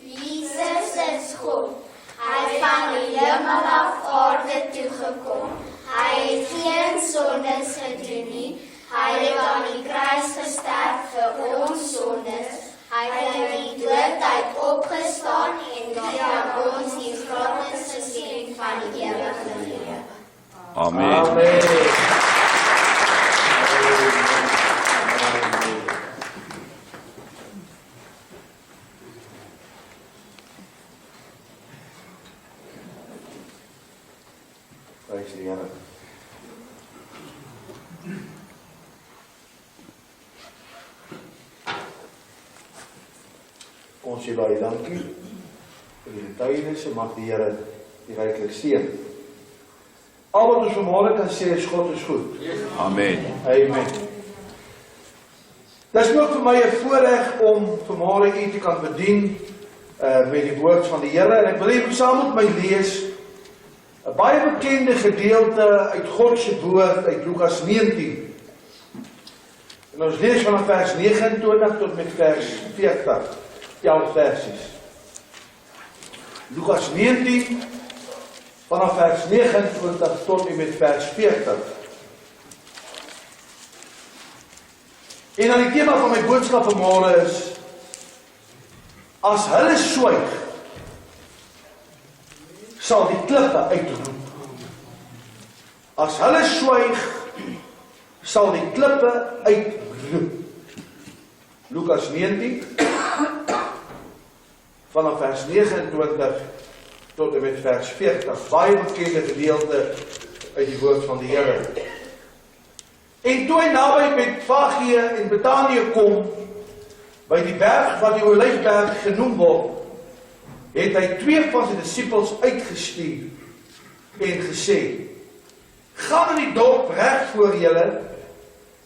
Jesus is God. Hy het van die hemel af aarde toe gekom. Hy het geen sondes gedoen nie. Hy het aan die kruis gesterf vir ons sondes. Hy het uit die dood uit opgestaan en gee aan ons die gratis geskenk van die ewige lewe. Amen. Praise the Here. Ons sê baie dankie vir die getuienisse, mag die Here die ryklik seën. Al wat ons vanmôre kan sê is God is goed. Amen. Amen. Dit is ook vir my 'n voorreg om vanmôre u te kan bedien met die woord van die Here, en ek wil hê saam met my lees 'n baie bekende gedeelte uit God se woord uit Lukas 19. En ons lees vanaf vers 29 tot met vers 40, 11 versies. Lukas 19 vanaf vers 29 tot en met vers 40. En dan die tema van my boodskap vanmôre is: as hulle swyg, sal die klippe uitroep. As hulle swyg, sal die klippe uitroep. Lukas 19 vanaf vers 29 tot en met vers 40, baie bekende gedeelte uit die woord van die Here. En toe hy naby Betfage en Betanië kom, by die berg wat die Olyfberg genoem word, het hy 2 van sy disippels uitgestuur en gesê: gaan in die dorp reg voor julle,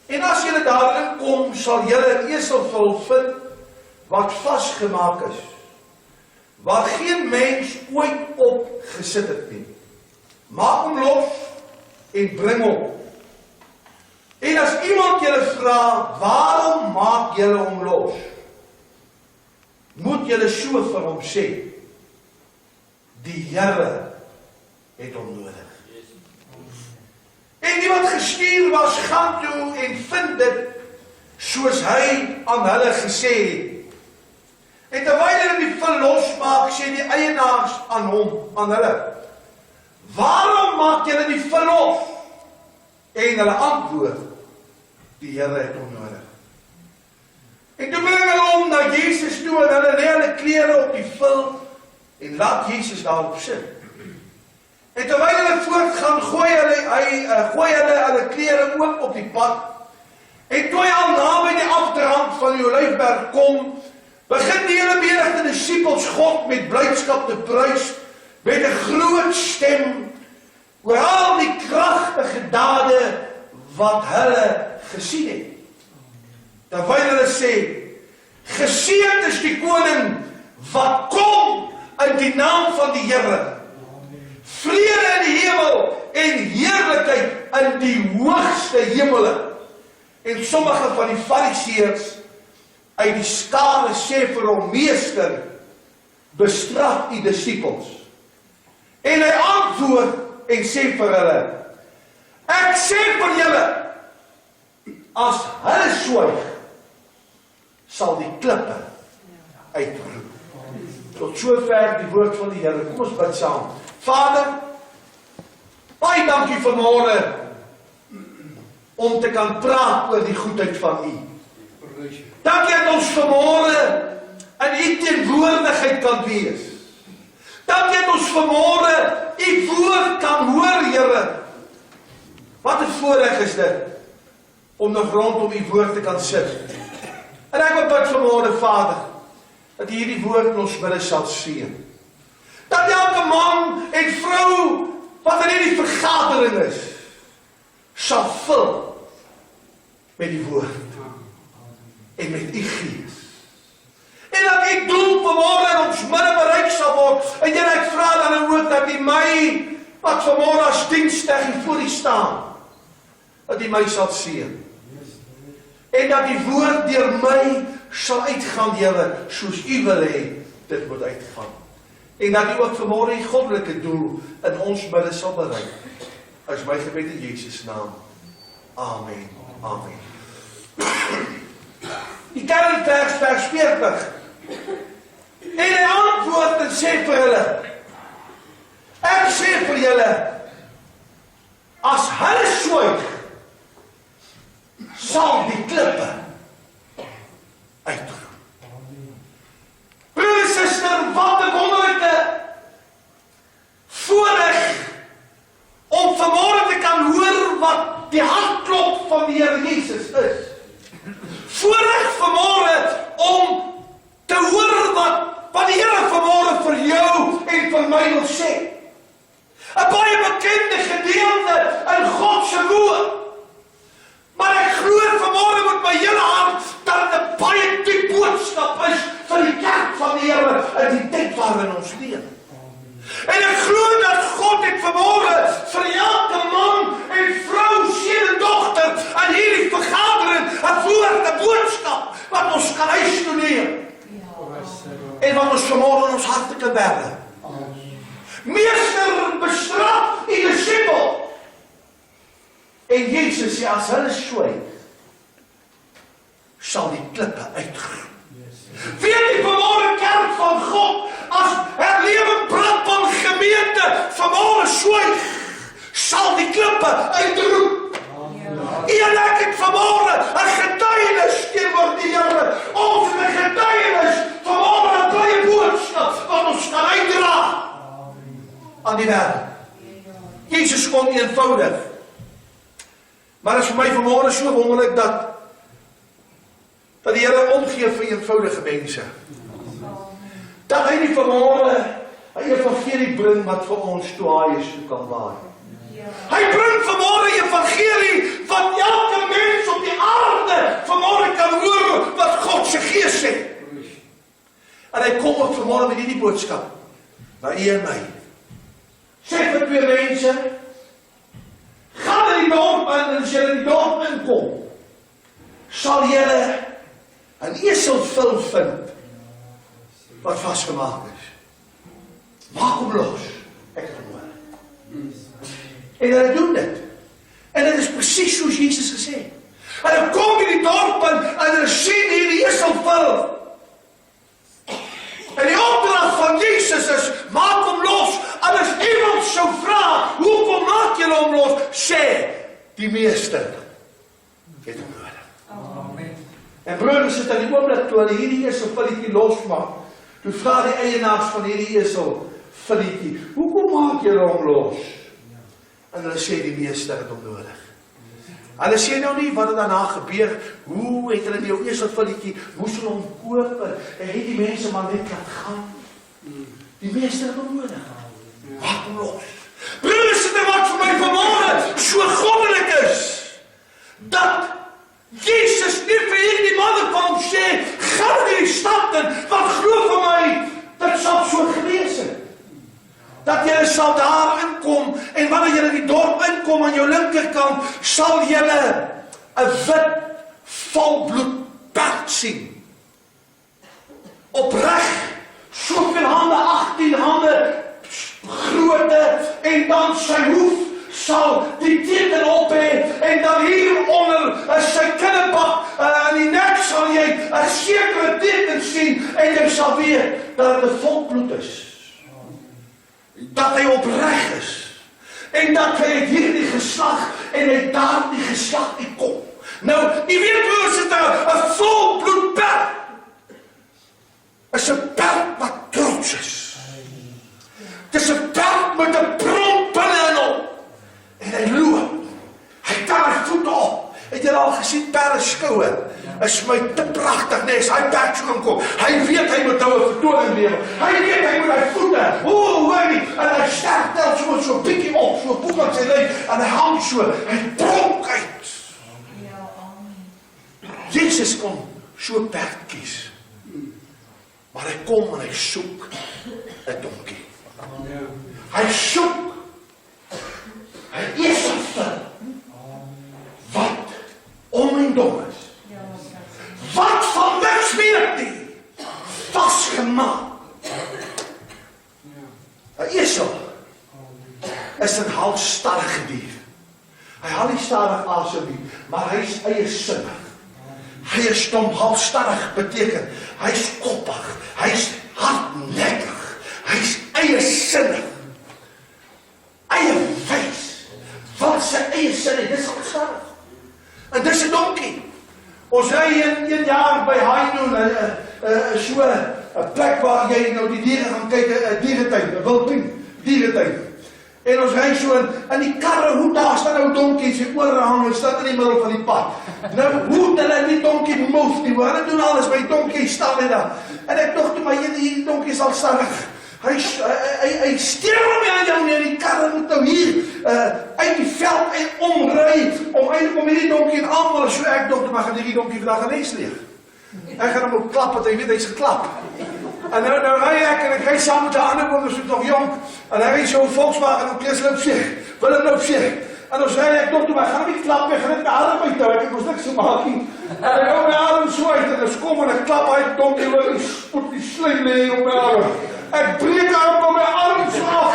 en as julle daarin kom, sal julle 'n eselvel vind wat vasgemaak is, waar geen mens ooit op gesit het nie. Maak hom los en bring hom. En as iemand julle vra, waarom maak julle hom los? Moet julle so vir hom sê: die Here het hom nodig. En die wat gestuur was, gaan toe en vind dit soos hy aan hulle gesê het. En terwyl hulle die vel losmaak, sê die eienaars aan hulle: waarom maak julle die vel los? En hulle antwoord: die Here het hom nodig. En toe bring hulle hom na Jesus toe, en hulle lê hulle klere op die vel en laat Jesus daarop sit. En terwyl hulle voortgaan, gooi hulle klere ook op die pad. En toe hy al naby die afdrand van die Olyfberg kom, begin die hele menigte disippels God met blydskap te prys, met 'n groot stem, oor al die kragtige dade wat hulle gesien het. Terwyl hulle sê: geseënd is die koning wat kom in die naam van die Here. Vrede in die hemel en heerlikheid in die hoogste hemele. En sommige van die fariseërs uit die skare sê vir hom: meester, bestraf die disippels. En hy antwoord en sê vir hulle: ek sê vir julle, as hulle swyg, sal die klippe uitroep. Tot sover die woord van die Here. Kom ons bid saam. Vader, baie dankie vanmôre om te kan praat oor die goedheid van U. Dankie dat ons vanmôre in U teenwoordigheid kan wees. Dankie dat ons vanmôre U woord kan hoor, Here. Wat 'n voorreg is dit om nog rondom U woord te kan sit. En ek wil bid vanmôre, Vader, dat U hierdie woord in ons midde sal seën. Dat elke man en vrou wat in hierdie vergadering is, sal vul met die woord en met U Gees. En dat U doel vanmôre in ons midde bereik sal word. En Here, ek vra dan ook dat U my, wat vanmôre as diensknegt voor U staan, dat U my sal seën. En dat die woord deur my sal uitgaan, Here, soos U wil hê dit moet uitgaan. En dat U ook vanmôre die goddelike doel in ons midde sal bereik. As my gebed in Jesus naam. Amen. Amen. Die kernvers, vers 40. En hy antwoord en sê vir hulle: ek sê vir julle, as hulle swyg, sal die klippe uitroep. Broer en suster, wat 'n wonderlike voorreg om vanmôre te kan hoor wat die hartklop van die Here Jesus is. Voorreg vanmôre om te hoor wat in die tyd waarin ons leef. En ek glo dat God het vanmôre vir elke man en vrou, seun en dogter aan hierdie vergadering 'n woord, 'n boodskap wat ons kan huis toe neem. En wat ons vanmôre in ons harte kan bære. Meester bestraf die disipel. En Jezus sê, as hulle swyg, sal die klippe uitgroei. Weet die vanmôre kerk van God, as Herlewing Brakpan gemeente vanmôre swyg, sal die klippe uitroep. En ek het vanmôre 'n getuienis teenoor die Here. Ons het 'n getuienis vanmôre 'n baie boodskap wat ons kan uitdra aan die wêreld. Jesus kom eenvoudig. Maar dit is vir my vanmôre so wonderlik dat die Here omgee vir eenvoudige mense. Dat hy nie vanmôre 'n evangelie bring wat vir ons toaaies toe kan waai. Hy bring vanmôre 'n evangelie wat elke mens op die aarde vanmôre kan hoor wat God se Gees sê. En hy kom ook vanmôre met hierdie boodskap na u en my. Sê vir twee mense, gaan in die dorp en as julle in die dorp inkom, sal julle 'n eselvil vind wat vasgemaak is. Maak hom los. Ek het hom hoor. En hulle doen dit. En dit is presies soos Jesus gesê. Hulle kom in die dorp en hulle sien hierdie eselvil. En die opdrag van Jesus is, maak hom los. En as iemand sou vra, hoekom maak julle hom los? Sê, die meester het hom nodig. Amen. En broeders, het in die oomblik toe hulle hierdie eselvilletjie losmaak, toe vra die eienaars van hierdie eselvilletjie, hoekom maak julle hom los? En hulle sê, die meester het hom nodig. Hulle sê nou nie wat het daarna gebeur, hoe het hulle jou eselvilletjie, moes hulle hom koop, en het die mense maar net laat gaan. Die meester het hom nodig. Maak hom los. Broeders, dit wat vir my vanmôre so goddelik is, dat Jesus nie vir hierdie manne kwam sê, gaan in die stad in, want glo vir my, dit sal so gewees het. Dat julle sal daar inkom, en wanneer julle die dorp inkom aan jou linkerkant, sal julle 'n wit, volbloed perd sien. Opreg, soveel hande, 18 hande, grootte, en dan sy hoef sal die teken op hê, en dan hieronder sy kinnebak, in die nek sal jy 'n sekere teken sien, en jy sal weet dat dit 'n volbloed is. Dat hy opreg is, en dat hy het hierdie geslag, en hy daar die geslag die kom. Nou, jy weet hoe is dit 'n volbloed perd, is 'n perd wat trots is. Het is 'n perd met 'n promp binne in hom, en hy loop, hy kan hy voete op. Het jy al gesien perde skoue? Is my te pragtig, nee, as hy perd so kom, hy weet hy moet nou 'n vertoning lewe, hy weet hy moet hy voete, hoor nie, en hy sterk tel so bietjie op, so boek aan sy lyf, en hy hang so, hy pronk uit. Jesus kom so perd kies, maar hy kom en hy soek 'n donkie. Hy soek 'n eselvil wat om en dom is. Wat van niks weet nie, vasgemaak. 'n Esel is 'n halstarrige dier. Hy haal nie stadig asem nie, maar hy is eiesinnig. Hy is stom, halstarrig beteken, hy is koppig, hy is hardnekkig, hy is eiesinnig. Eiewys, wat sy eie sin het, dis halstarrig. En dis 'n donkie. Ons ry een jaar by Hainoen, so 'n plek waar jy nou die diere gaan kyk, 'n dieretuin, 'n wildtuin, dieretuin. En ons ry so in die karre, hoe daar staan nou donkies, die ore hang, staan in die middel van die pad. Nou, hoe hulle die donkie move nie, hulle doen alles, my donkie staan net daar. En ek dink toe, maar hierdie donkie is al starrig. Hy steur hom aan jou nie, die karre moet nou hier uit die veld en omry, om eindelijk om hierdie donkie en allemaal, so ek dink, maar gaan hierdie donkie vandag een les leeg. Ek gaan hom ook klap, want hy weet, hy is geklap. En nou rij ik en ik rijd samen met de andere, want we zijn nog jong. En hij reed zo'n Volkswagen en Chris loopt zich. Willem loopt zich. En dan zei ik toch, maar ga niet klappen, ga niet mijn adem uit nou. Ik moest niks te maken. En ik hou mijn adem zo uit en dan kom en ik klap uit, dom, die spoed die sling op mijn adem. Ik breek hem op mijn adem zo af.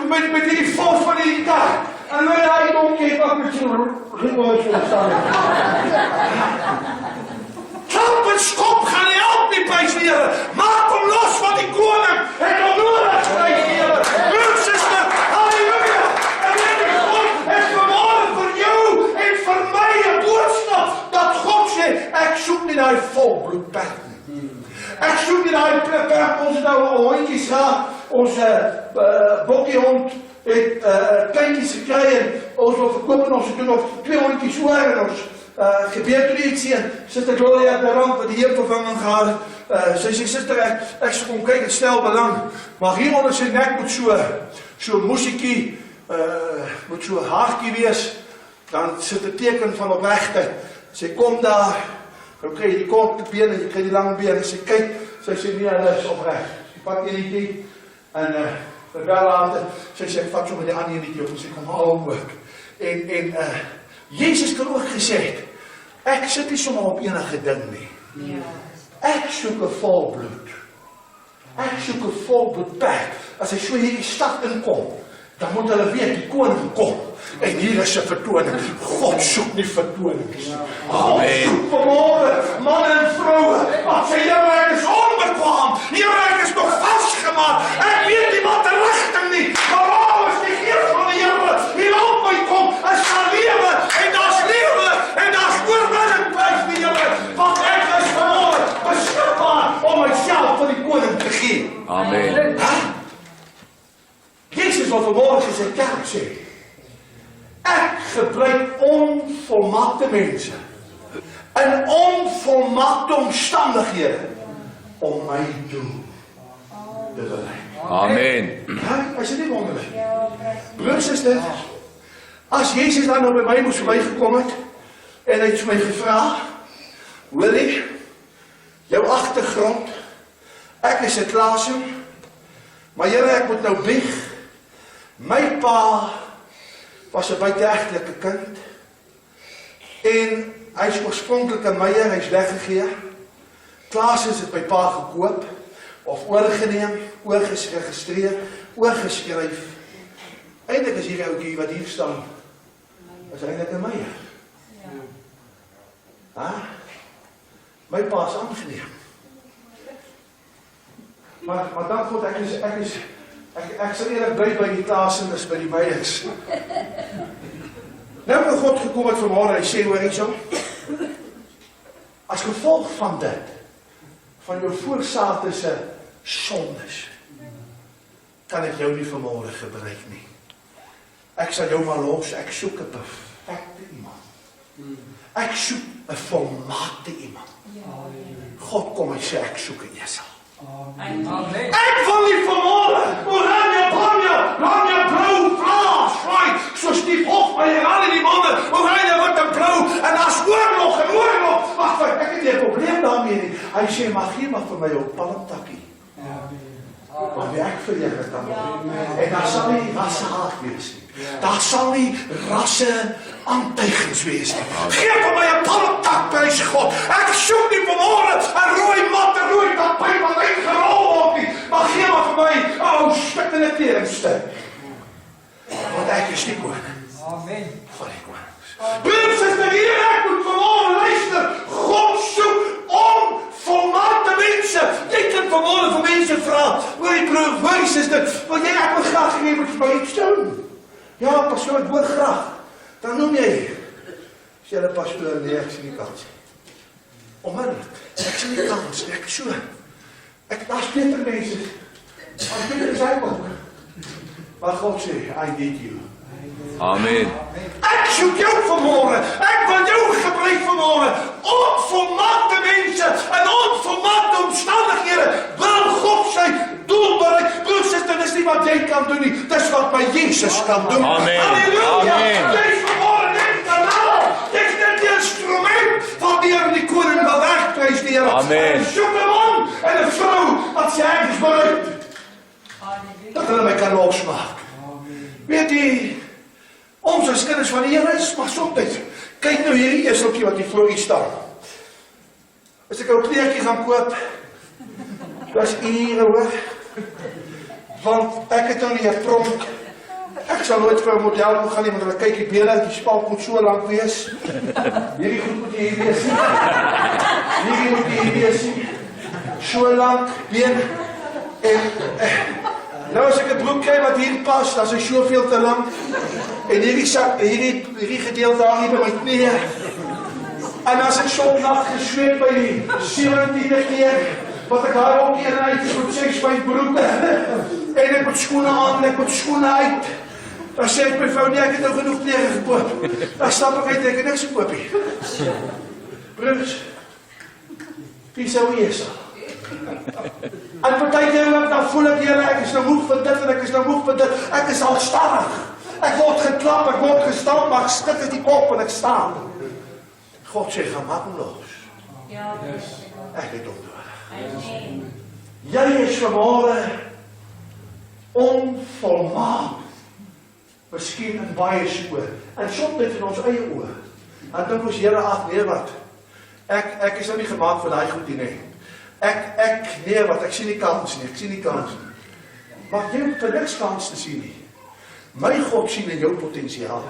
Met die vos van die kar. En dan hij dan keek wat met zo'n ringel zo staan. Klap en schop gaan niet helpen, die prijsdieren. Maak hem los van die koning. En dan nodig, prijsdieren. Broerzuster, halleluja. En weet God is vanmorgen voor jou en voor mij een boodschap. Dat God zegt, ik zoek niet naar volbloedperken. Ik zoek niet naar perken. Onze nou hondjes gaan. Onze bokkiehond heeft kleintjes gekregen. Als we verkopen, als we toen nog 2 hondjes waren. Gebeurt er iets hier? Zuster Gloria op de rand met die vervangen gaat. Ze zegt, zuster, ik kom kijken, snel belang. Maar hier onder zijn nek moet zo'n muziekje, moet zo'n haartje wees. Dan zit het teken van oprechte. Ze komt daar, dan krijg je die korte benen, je krijgt die lange benen. Ze kijkt, ze zegt, ja, dat is oprecht. Ze pakt die niet en we bellen aan. Ze zegt, vat zo met die andere niet, jongens. Ze komt hallo. En Jezus kan ook gezegd, ik zit niet zomaar op enige ding mee. Ik zoek een volbloed. Ik zoek een volbloedperk. Als hij zo hier die stad inkomt, dan moet hulle weet, die koning komt. En hier is een vertoning. God zoekt niet vertonings. God zoekt vanmorgen, mannen en vrouwen. Wat zijn hier is onbekwaam. Hier is nog vastgemaakt. Ik weet niet wat de rechten niet. Maar als die geest van de Heer hier op mij komt, en zal leven. En dat is leven. En dat is voorbeeldig prijs die Heer. Want ik is vanmorgen beschikbaar om mijzelf voor die koning te geven. Amen. Jezus wat vanmorgen in zijn kerk zegt. Ik gebruik onvolmaakte mensen. En onvolmaakte omstandigheden. Om mijn doel te bereiken. Amen. Is het niet wonderlijk? Broers is dit. Als Jezus dan nog bij mij moest meegekomen. En hij heeft mij gevraagd. Willy. Jouw achtergrond. Ik is het laatste. Maar jullie, ik moet nou bieg. Mijn pa was een buitenechtelijke kind. En hij is oorspronkelijk een meier, hij is weggegeven. Klaas is het bij pa gekoop. Of oorgeneem, oorgeregistreerd, oorgeschreven. Eindelijk is hier ook die wat hier staan. Dat is eigenlijk een meier. Mijn pa is aangeneem. Maar dank God, ik zal eerlijk blij bij die Klaas en dus bij die meisjes. Nou heb God gekomen vanmorgen en zei waar zo. Als gevolg van dit, van je voorzatense zondes, kan ik jou niet vanmorgen gebruiken. Nie. Ik zal jou maar los, ik zoek een perfecte iemand. Ik zoek een volmaakte iemand. God kom en sê, ek soek in Jesaja. Amen. Ek wil nie vanmorgen oranje, blauw, vlaas, right, soos die Hof by al die mannen, oranje, wit en blauw, en as oorlog. Wacht, ek het nie 'n probleem daarmee nie. Hy sê, maar gee maar vir my op palmtakkie. Maar werk vir julle dan. En daar sal nie rasse haat wees nie. Daar sal nie rasse aantuigings wees nie. Geef vir my 'n palmtak, prys God. Ek soek nie vanmorgen 'n rooi mat, 'n rooi tapijt wat uitgerol word nie. Maar geef maar vir my 'n spikkende teringsstuk. Want ek is die koning. Amen. Van die konings. Broers en susters, hier ek moet vanmorgen luister. God soek onvolmaakte mensen. Jy kan vanmorgen vir mense vra, hoor die broer, waar is dit? Wil jy ek wil graag hê moet vir my iets doen? Ja, pastoor, ek wil graag. Dan noem jy. Sê hulle pastoor, nee, ek sien nie kans. Onmiddellik. Ek sien nie kans. Ek so. Daar's beter mense. As beter is hy ook. Maar God sê, I need you. Amen. Ek soek jou vanmorgen. Ek wil jou gebruik vanmorgen. Onvolmaakte mense en onvolmaakte omstandighede wil God sy doel bereik. Broers, dit is nie wat jy kan doen nie. Dis wat my Jesus kan doen. Amen. Halleluja. Amen. Jy is vanmorgen net kanaal. Jy is net die instrument van die Here die koning wil wegprys die Here. Amen. En soek 'n man en 'n vrou wat sy bereid. Dat hulle my kan losmaak. Weet jy, ons as kinders van die Here is, maar soms, kyk nou hierdie eseltjie wat hier voor u staan. As ek 'n kleertjie gaan koop, dis ure hoor. Want ek het nou nie 'n pronk. Ek sal nooit vir 'n model moet gaan nie, want hulle kyk die bene, die spalk moet so lank wees. Hierdie goed moet hier wees. Hierdie moet hier wees. So lank been. En nou as ek 'n broek kry wat hier pas, dan is hy soveel te lank. En hierdie gedeelte daar hier by my knie. En as ek so nat gesweet by die 17de keer, wat ek daar ook hier uit is met 6 my broeke. En ek moet skoene aan, ek moet skoene uit. Dan sê ek my vrou, nee, ek het nou genoeg klere gekoop. Dan stap ek uit, ek het niks gekoop nie. Broers, wie sou wees? En partykeer dan voel ek, Here, ek is nou moeg vir dit en ek is nou moeg vir dit. Ek is al stadig. Ek word geklap, ek word gestamp, maar ek skud uit die kop en ek staan. God sê, gaan maak hom los. Ja. Ek het hom nodig. Amen. Jy is vanmôre onvolmaak. Miskien in baie so. En soms net in ons eie oë. Dan dink ons, Here, ag nee wat. Ek is nou nie gemaak vir daai goed nie. Nee wat, ek sien nie kans nie. Ek sien nie kans nie. Maar jy moet vir niks kans te sien nie. My God sien in jou potensiaal.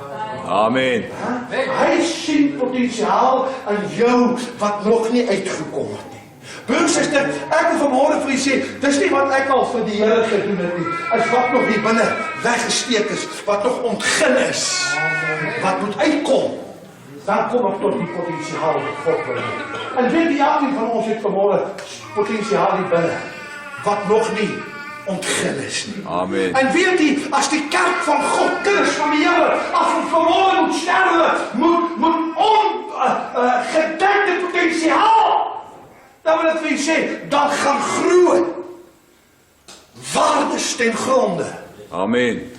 Amen. Hy sien potensiaal in jou wat nog nie uitgekom het nie. Broers, ek wil vanmôre vir u sê, dis nie wat ek al vir die Here gedoen het nie. Is wat nog hier binne weggesteek is, wat nog ontgin is, wat moet uitkom. Dan kom ek tot die potensiaal wat God wil hê. En weet jy, elkeen van ons het vanmôre potensiaal hier binne, wat nog nie ontgin is nie. Amen. En weet jy, as die kerk van God, kinders van die Here, as ons vanmôre moet sterwe, moet ongedekte potensiaal, dan wil ek vir jy sê, dan gaan groot waardes ten gronde. Amen.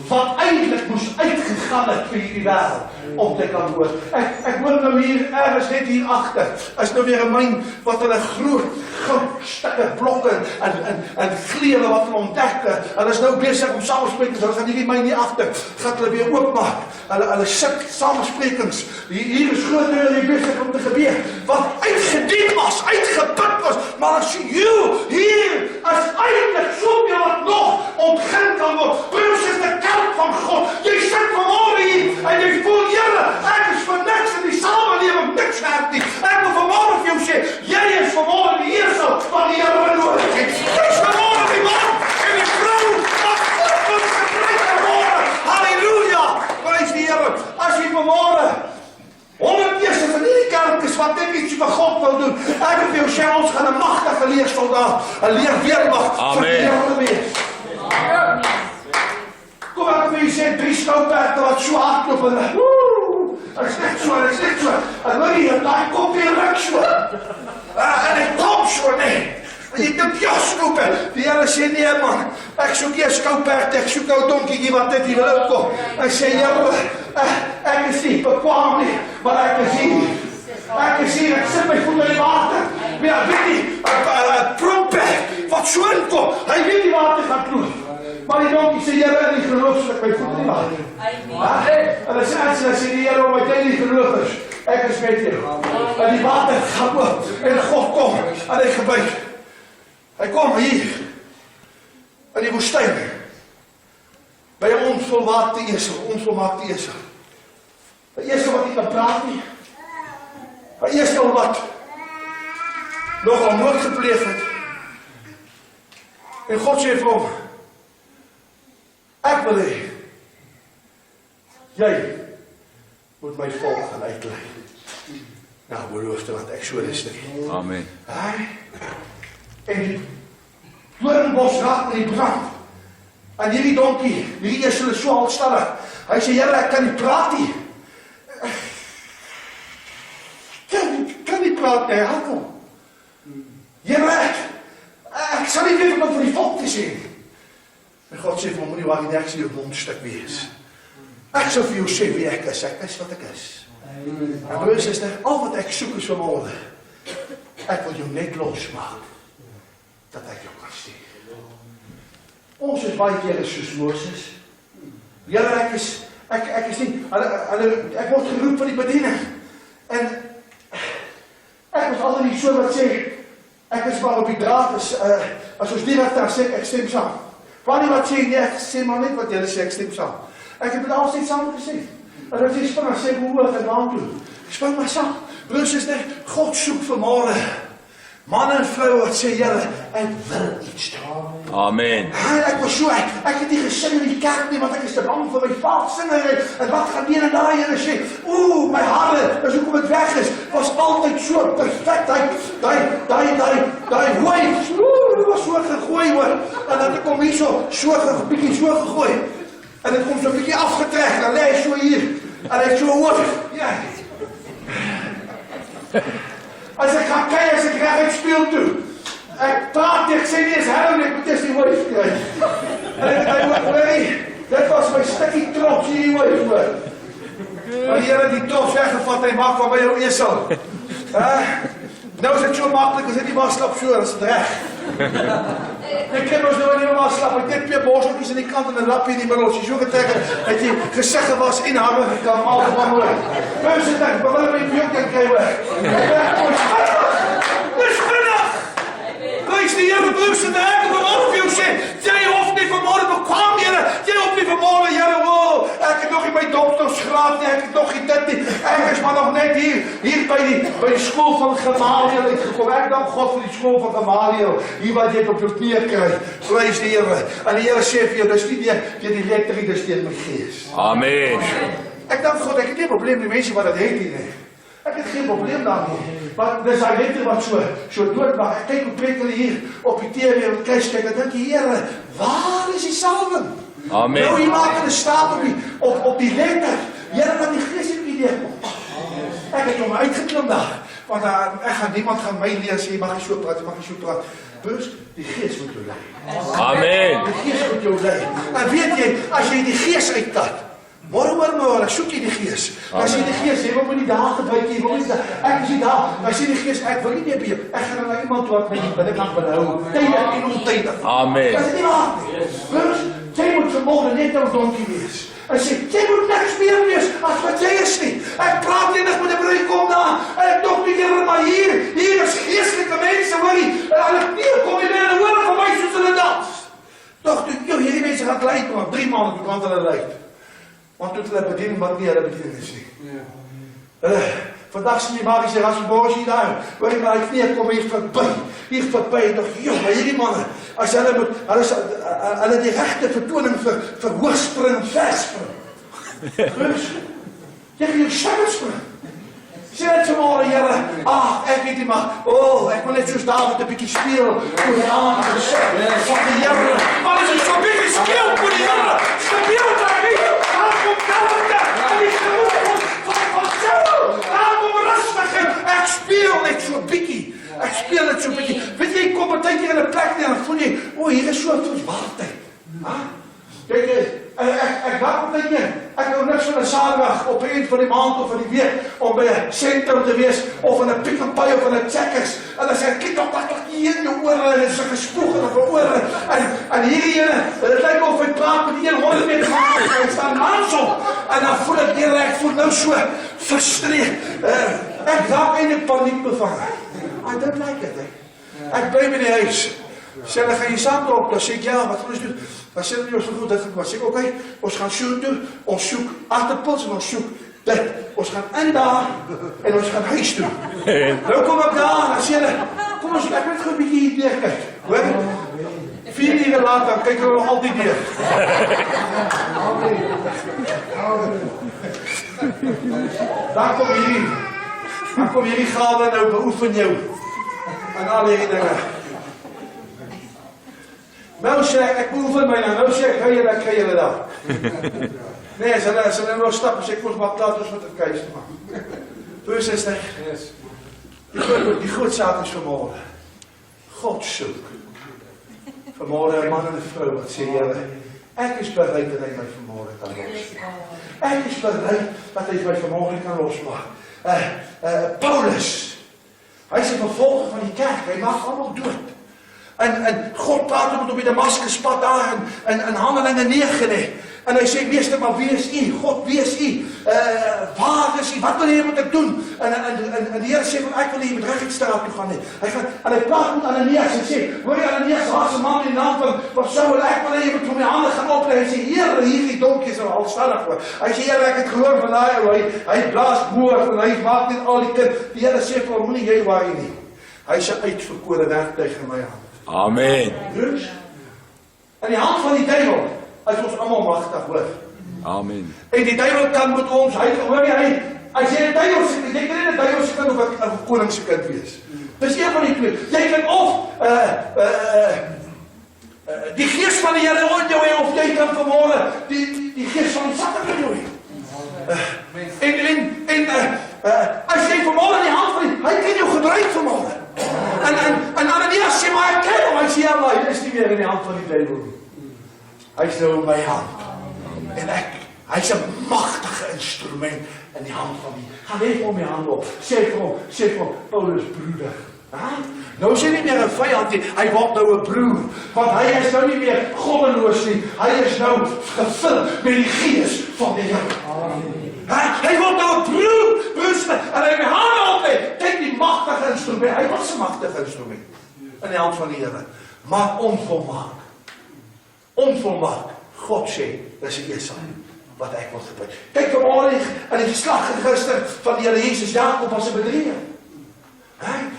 Wat eintlik moes uitgegaan het vir hierdie wêreld om te kan hoor. Ek hoor nou hier ergens net hier agter. Is nou weer 'n myn wat hulle groot goudstukke blokke en kleure wat hulle ontdek het. Hulle is nou besig om samesprekings. Hulle gaan hierdie myn hier agter. Gaan hulle weer oopmaak. Hulle sit samesprekings. Hier is groot dinge besig om te gebeur. Wat uitgedien was, uitgeput was, maar as jy hier as eintlik soveel wat nog ontgin kan word. Broers, is die kerk van God. Jy sit vanmôre hier en jy voel, Here, ek is vir niks in die samelewing niks werd nie. Ek wil vanmôre vir jou sê, jy is vanmôre die eerste van die Here benodig het. Jy is vanmôre die man en die vrou wat God wil gebruik vanmôre. Halleluja! Prys die Here. As jy vanmôre 100 eerste van hierdie kerk is wat ek iets vir God wil doen. Ek wil vir jou sê, ons gaan 'n magtige leersoldaat, 'n leerweermag vir die Here wees. Kom ek vir jy sê, 3 skouperde wat so hardloop en ek is net so. En wil jy, daai kop weer ruk so. En ek kom so, nee. En jy dink, ja, skouperde. Die Here sê, nee man, ek soek nie 'n skouperde, ek soek nou 'n donkie wat net hier wil uitkom. Ek sê, Here, ek is nie bekwaam nie, maar ek is hier. Ek is hier, ek sit my voet in die water. Maar weet jy, 'n prompberg wat so inkom, hy weet die water gaan vloei. Maar die donkie sê, Here, in die geloof sal ek my voet in die water. En dan sê die Here, omdat jy nie geloof is, ek is met jou. En die water gaan oop, en God kom, en hy gebuig. Hy kom hier, in die woestyn, by 'n onvolmaakte esel, 'n esel wat nie kan praat nie, 'n esel wat nogal moord gepleeg het. En God sê vir hom, ek wil hê, jy moet my volk gaan uitlei. Nou, beloofde wat Exodus 3. Amen. En die doornbos raak in die brand. En hierdie donkie, hierdie esel is so halstarrig. Hy sê, Here, ek kan nie praat nie. Kan nie praat nie, hakkel. Here, ek sal nie weet wat vir die volk te sê. En God sê vir hom, moenie waar nie, ek sal jou mondstuk wees. Ek sal vir jou sê wie ek is wat ek is. En broers, is dit al wat ek soek is vanmôre. Ek wil jou net losmaak, dat ek jou kan sê. Ons is baie keer soos Moses. Here, ek is nie, ek word geroep vir die bediening. En ek was altyd nie so wat sê, ek is maar op die draad, as ons direct daar sê, ek stem saam. Waar nie wat sê, nee, ek sê maar net wat julle sê, ek stem saam. Ek het met alles net saam gesê. En as jy spring, sê ek hoe hoog en naam toe. Spring maar saam. Broers is net, God soek vanmorgen. Man en vrou wat sê, Here, ek wil iets doen. Amen. Ek was so, ek het nie gesing in die kerk nie, want ek is te bang vir my vaartsingerheid. En wat gaan die en daar, Here sê, my hare, dis hoekom het weg is, was altyd so perfect. Die hooi, was so gegooi hoor. En dan kom hier so bietjie so gegooi. En dit kom so bietjie afgetrek, dan lê hy so hier. En hy so hoog. Ja. As ek gaan kyk, as ek reg uit speel toe. Ek praat nie, ek sê nie, is Herren, ek moet eens die hooi kry. En ek hoor, dit was my stukkie trots hier die hooi hoor. Maar die Here die trots weggevat, hy maak van my jou esel. Nou is dit so makkelijk, as dit nie maar slap so, is het reg. Ek ken ons nou nie maar slap, ek het 2 borseltjies aan die kant en 'n lapie in die middel, as jy so getrek het jy gesig gewas en hare gekam, al gewoon hoor. Nou sit ek, maar wil my bjok kan kry weg. Dis vinnig! Prijs die Here, broers en ek het vanmorgen vir jou sê, jy hoef nie vanmorgen bekwaam, Here, jy hoef nie vanmorgen, Here, wow, ek het nog nie my doktersgraad nie, ek het nog nie dit nie, ek is maar nog net hier by die school van Gamaliel uitgekom, ek dank God vir die school van Gamaliel, hier wat jy het op jou knie kry, prijs die Here, en die Here sê vir jou, dis nie die letterie, dis die my gees. Amen. Ek dank God, ek het nie probleem die mense wat het heet hier, nee. Ek het geen probleem daarmee, maar dis hy letter wat so dood mag. Ek kyk hoe preek hulle hier op die TV en kyk, ek dink die Here, waar is die salwing? Amen. Nou hier maak hulle staat op die letter. Here, wat die Gees in die deurkom. Ek het hom uitgeklim daar, want niemand gaan my lees, jy mag nie so praat, Broers, die Gees moet jou lei. Amen. Die Gees moet jou lei. En weet jy, as jy die Gees uitkat, môre, soek jy die Gees. As jy die Gees, jy wil my nie daar gebruik, ek is nie daar, as jy die Gees, ek wil nie meer beheer, ek gaan na iemand wat my die binnekant benhou, tydig en ontydig. Amen. Is dit nie waar nie? Broers, jy moet vanmorgen net nou donkie wees. En sê, jy moet niks meer wees, as wat jy is nie. Ek praat enig met die broer, kom daar, en ek dog nie Here, maar hier is geestelike mense, hoor nie, en hulle neerkom en hulle hoor van my soos hulle dans. Doch, hierdie mense gaan leid, maar 3 maanden bekant hulle leid. Want toe hulle bediening wat nie hulle bediening is nie. Vandag sien die magiese Rassenborg hier daar, waar die maar knie kom hier verby, en doch, maar hierdie manne, as hulle die rechte vertoning vir hoogspring en verspring. Dus, jy kan jou samen spring. Sê net vanmorgen, Here, ek weet nie maar, ek wil net soos David 'n bietjie speel, oor die aand en sê, van die Here, maar as ek so 'n bietjie speel oor die Here, speel daar nie, kom kalmte, en die geroep van Saul, kom rustig, ek speel net so 'n bietjie, weet jy, kom 'n tydjie in 'n plek nie, en dan voel jy, hier is so 'n waarheid, kijk jy, ek wacht op tydjie, ek hou niks van 'n Saterdag op 'n eind van die maand of van die week om by 'n sentrum te wees of in 'n Pick n Pay of in 'n Checkers en dan sê ek kyk op hier in jou ore en dit is 'n gespoeg en op ore en hierdie ene, dit lyk of hy praat met die 100 meter van hy staan aansom en dan voel ek voel nou so frustreerd. Ek raak eintlik paniek bevange. I don't like it. Ek bly by die huis. Sê hulle, gaan jy saam op? Dan sê ek, ja, wat gaan ons doen? Dan sê hulle, ons goed, dit gaan, sê ek, oké, ons gaan so toe, ons soek agterpuls en ons soek dit. Ons gaan in daar en ons gaan huis toe. Nou kom ek daar en dan sê hulle, kom ons, ek moet gewoon 'n bietjie hier deur kyk. Hoor? 4 ure later, dan kyk hulle nog altyd deur. Dan kom hierdie gawe nou beoefen jou en al hierdie dinge. Nou sê ek beoefen my nou sê ek kry julle daar. Nee, as hulle nog stap, sê ek ons maak klaar, ons moet het keis maak. Broers en susters, die groot saak is vanmorgen. God soek. Vanmorgen 'n man en 'n vrou wat sê, Here, ek is bereid dat hy my vanmorgen kan losmaak. Ek is bereid dat hy my vanmorgen kan losmaak. Paulus, hy is 'n vervolger van die kerk, hy maak almal dood. En God praat met hom op die Damaskuspad daar in Handelinge 9 hè. En hy sê, meester, maar wie is u? God, wie is u? Waar is u? Wat wil jy moet ek doen? En die Here sê, ek wil jy met Registraat toe gaan. En hy praat met Ananias en sê, hoor jy Ananias, daar is 'n man in die naam van Saul, ek wil jy moet van my hande gaan oplê. Hy sê, Here, hierdie donkie is al stadig voor. Hy sê, Here, ek het gehoor van hy blaas moord en hy maak net al die kind. Die Here sê vir hom, moenie jy waai nie. Hy is 'n uitverkore werktuig in my hand. Amen. Dus, in die hand van die duiwel, hy is ons allemaal machtig, hoor. Amen. En die duiwel kan met ons, hy sê die duiwel, jy kan nie die duiwel se kind of 'n koning se kind wees. Dis een van die twee. Jy kan of die gees van die Here in jou hê, of jy kan vanmôre die gees van die Satan in jou hê. As jy vanmôre in die hand van hy kan jou gebruik vanmôre. En Ananias sê, maar ek ken hom, hy sê, ja, maar hy is nie meer in die hand van die duiwel nie. Hy is nou in my hand. En hy is 'n magtige instrument in die hand van die. Gaan net om die hand op. Sê vir hom, Paulus broeder. Nou is hy nie meer 'n vyand nie, hy word nou 'n broer. Want hy is nou nie meer goddeloos nie. Hy is nou gevul met die gees van die Here. Hy word nou 'n broer, en hy met hande op lê. Kyk die magtige instrument. Hy was 'n magtige instrument in die hand van die Here. Maar onvolmaak. Onvolmaak. God sê, dis 'n Esau wat ek wil gebruik. Kyk vanmôre in die geslag gister van die Here Jesus, Jakob was 'n bedrieger.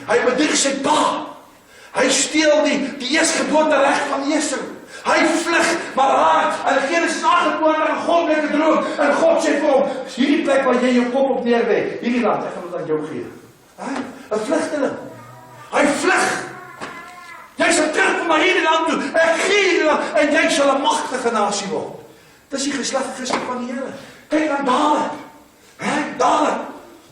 Hy bedrieg sy pa. Hy steel die eerstgeboortereg van Esau. Hy vlug, maar hard. En Genesis 28 'n goddelike droom. En God sê vir hom, hierdie plek waar jy jou kop op neerlê, hierdie land, ek gaan dit aan jou gee. 'n Vlugteling. Hy vlug. Jy sal terug van hierdie land toe. Ek gee hierdie land en jy sal 'n magtige nasie word. Dis die geslag gister van die Here. Kyk aan Dawid. Dawid.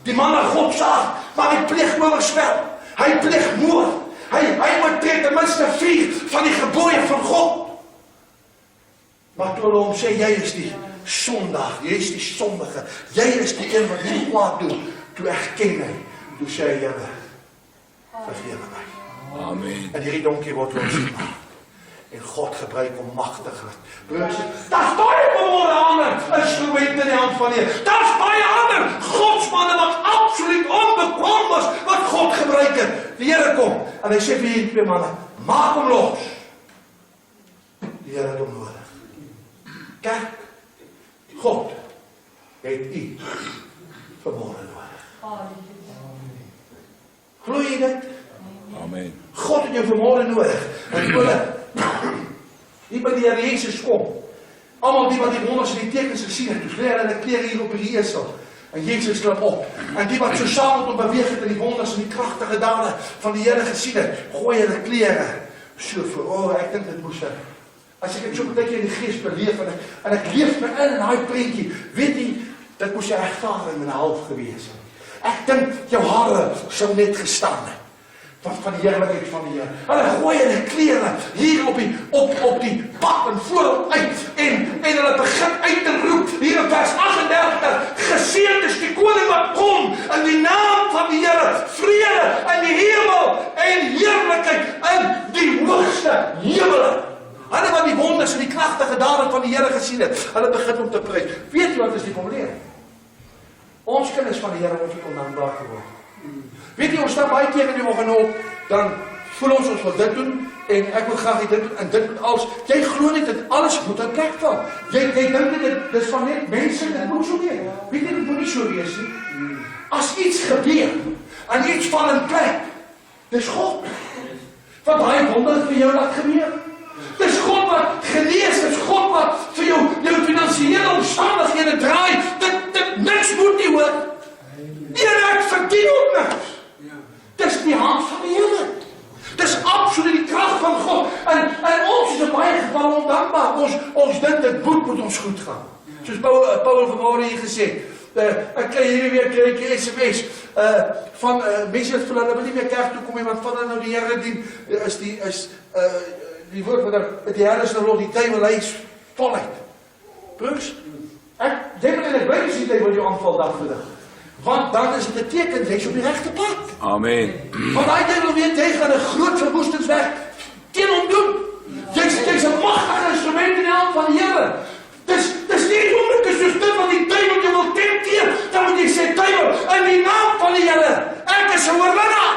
Die man wat God saag, maar hy pleeg oorspel. Hy pleeg moord. Hy oortree ten minste 4 van die gebooie van God. Maar toe hulle hom sê, jy is die sondag, jy is die sondige, jy is die een wat nie kwaad doen, toe erken hy, toe sê hy, Here, vergewe my. Amen. En hierdie donkie word losgemaak. En God gebruik om magtig. Broers, daar's baie vanmôre ander instrumente in die hand van die Here. Daar's baie ander godsmanne wat absoluut onbekwam was, wat God gebruik het. Die Here kom, en hy sê vir hierdie twee manne, maak hom los. Die Here het hom nodig. Kerk, God het u vanmôre nodig. Glo jy dit? Amen. God het jou vanmôre nodig. En die by die Here Jesus kom. Almal die wat die wonders en die tekens gesien het, toe lê hulle klere hier op die esel. En Jesus klim op. En die wat so saam met hom beweeg het in die wonders en die kragtige dade van die Here gesien het, gooi hulle klere so voor. Ek dink dit moes as ek het so baie keer in die gees beleef en ek leef my in daai prentjie, weet jy, dit moes 'n ervaring en 'n half gewees het. Ek dink jou hare sou net gestaan het. Van die heerlikheid van die Here. Hulle gooi hulle klere hier op die pad en voor hom uit en hulle begin uit te roep hier in vers 38, geseënd is die koning wat kom in die naam van die Here, vrede in die hemel en heerlikheid in die hoogste hemele. Hulle wat die wonders en die kragtige dade van die Here gesien het, hulle begin om te prys. Weet jy wat is die probleem? Ons kinders van die Here word ondankbaar geword. Weet jy, ons staan baie keer in die oggend op, dan voel ons wil dit doen, en ek wil graag dit doen, en dit moet alles. Jy glo nie dat alles moet in plek val. Jy dink dit is van net mense, dit moet so wees. Weet jy, dit moet nie so wees nie. As iets gebeur, en iets val in plek, dis God. Wat baie wonder vir jou laat gebeur. Dis God wat genees, dis God wat vir jou finansiële omstandighede draai. Dit niks moet nie hoor. Ek verdien ook niks. Dis die hand van die Here. Dis absoluut die krag van God. En ons is in baie gevalle ondankbaar. Ons dink dit moet ons goed gaan. Soos Paul vanmôre hier gesê. Ek kry hierdie week 'n SMS van mense wat hulle wil nie meer kerk toe kom nie, want van hulle nou die Here dien is die woord van die Here is nou die duiwel hy is voluit. Broers, jy moet in die Bybel sien hy wil jou aanval dag vir dag. Want dan is dit 'n teken, jy's op die regte pad. Amen. Want hy duiwel weet, jy gaan 'n groot verwoestingswerk teen machtige instrument in die hand van die Here. Dis nie oomblik is soos dit wat die duiwel jou wil tempteer, dan moet jy sê, duiwel, in die naam van die Here, ek is 'n oorwinnaar.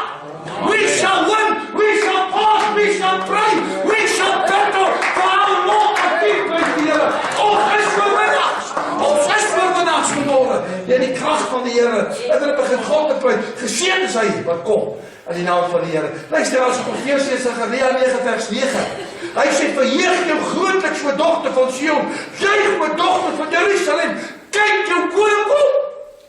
We shall win, we shall pass, we shall pray, we shall battle for our Lord and King, prys die Here. Ons is oorwinnaars. Ons is oorwinnaars vanmôre. Deur die krag van die Here. En hulle begin God te prys. Geseën is hy wat kom in die naam van die Here. Luister as ons weer sê Sagaria 9 vers 9. Hy sê verheug jou grootliks, o dogter van Sion. Juig, o dogter van Jerusalem. Kyk jou koning kom.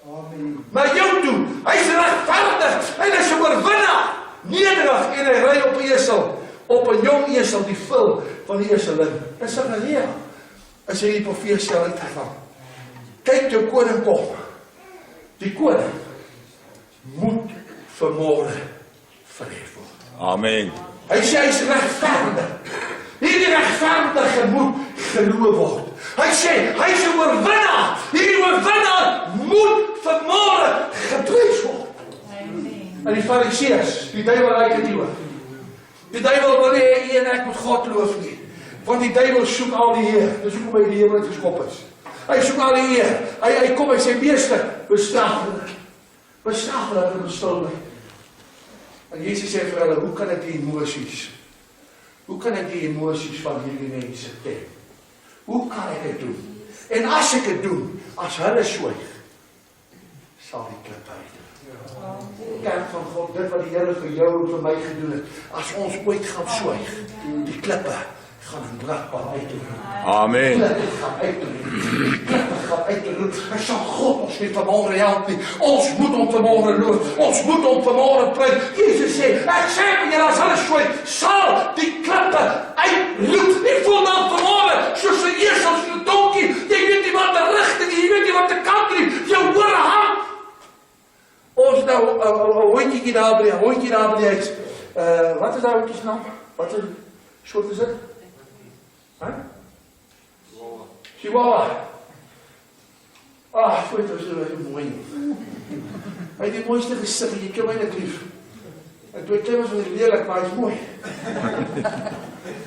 Amen. Maar jou toe. Hy is regverdig. Hy is 'n oorwinnaar. Nederig en hy ry op 'n esel. Op 'n jong esel, die vul van die eselin. En Sagaria is hierdie profeet stel uitgegaan. Kyk jou koning kom. Die koning moet vanmôre verhef word. Amen. Hy sê hy is regverdig. Hierdie regverdige moet geloof word. Hy sê hy is 'n oorwinnaar. Hierdie oorwinnaar moet vanmôre geprys word. En die Fariseërs, die duiwel raak dit nie oor. Die duiwel wil nie en ek moet God loof nie. Want die duiwel soek al die eer. Dis hoekom hy die hemel geskop is. Hy soek al die eer. Hy kom, hy sê meester, bestraf hulle. Bestraf hulle vir beskuldiging. En Jesus sê vir hulle, hoe kan ek die emosies van hierdie mense ken? Hoe kan ek dit doen? En as ek dit doen, as hulle swyg, sal die klip uit. Kerk van God, dit wat die Here vir jou en vir my gedoen het, as ons ooit gaan swyg, die klippe gaan in brandbaar uitroep. Amen. Klippe gaan uitroep. Klippe gaan uitroep. Hy sal God ons nie vanmôre help nie. Ons moet hom vanmôre loof. Ons moet hom vanmôre prys. Jesus sê, ek sê vir julle, as hulle swyg, sal die klippe uitroep. Ek voel dan vanmôre, soos 'n esel, soos 'n donkie. Jy weet nie wat die rigting, jy weet nie wat die kant nie. Jou hore hang. Ons nou, 'n hondjie daar by die huis. Wat is daai hondjie se naam? Wat is soort is dit? Chihuahua. Voet was so mooi. Hy het die mooiste gesig, jy ken my net lief. En toe ek klein was hy lelik, maar hy is mooi.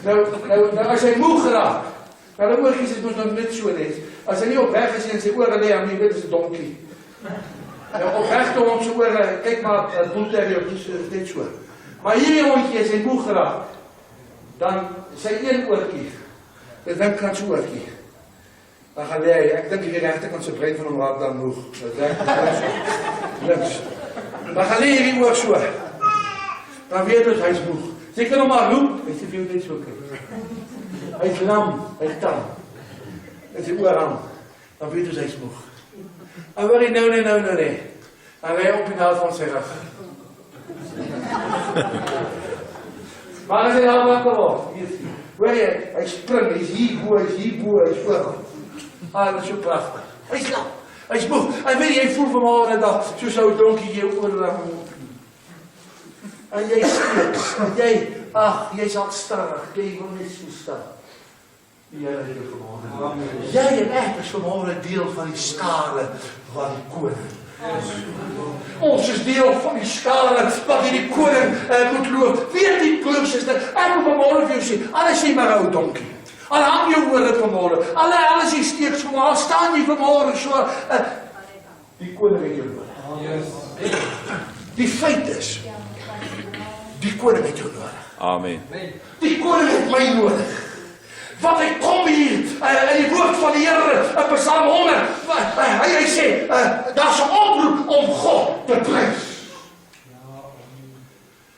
Nou as hy moeg geraak, nou die oortjies is mos nog net so net. As hy nie op weg is en sy ore lê, dan jy weet is 'n donkie. Nou op weg toe ons ore, kyk maar, boelterrier, dis net so. Maar hierdie hondjie, as hy moeg geraak, dan sy een oortjie, dit dink kan so oortjie. Dan gaan lê hy, ek dink die regterkant se brein van hom raak dan moeg. Dit links. Dan gaan lê hierdie oor so. Dan weet ons hy's moeg. Jy kan hom maar roep, hy sê vir jou net so kyk. Hy's lam, hy's tam. As hy oor hang, dan weet ons hy's moeg. En hoor hy nou. Dan lê hy op die naald van sy rug. Maar as hy nou wakker word, hoor jy, hy spring, hy's hier bo, hy's voor. Dit is so pragtig. Hy's lam, hy's moeg. En weet jy voel vanmôre dag, soos 'n donkie jou oor. En jy steek, jy sal stadig, jy wil net so staan. Die Here het jou vanmôre. Jy en ek is vanmôre deel van die skare van die koning. Ons is deel van die skare wat hierdie koning moet loop. Weet die broers, ek wil vanmôre vir jou sê, alles sê maar ou donkie. Al hang jou ore vanmôre, alles hier steek so, al staan jy vanmôre so, die koning het jou nodig. Die feit is, die koning het jou nodig. Amen. Die koning het my nodig. Want hy kom hier, in die woord van die Here, in Psalm 100, hy sê, daar's 'n oproep om God te prys.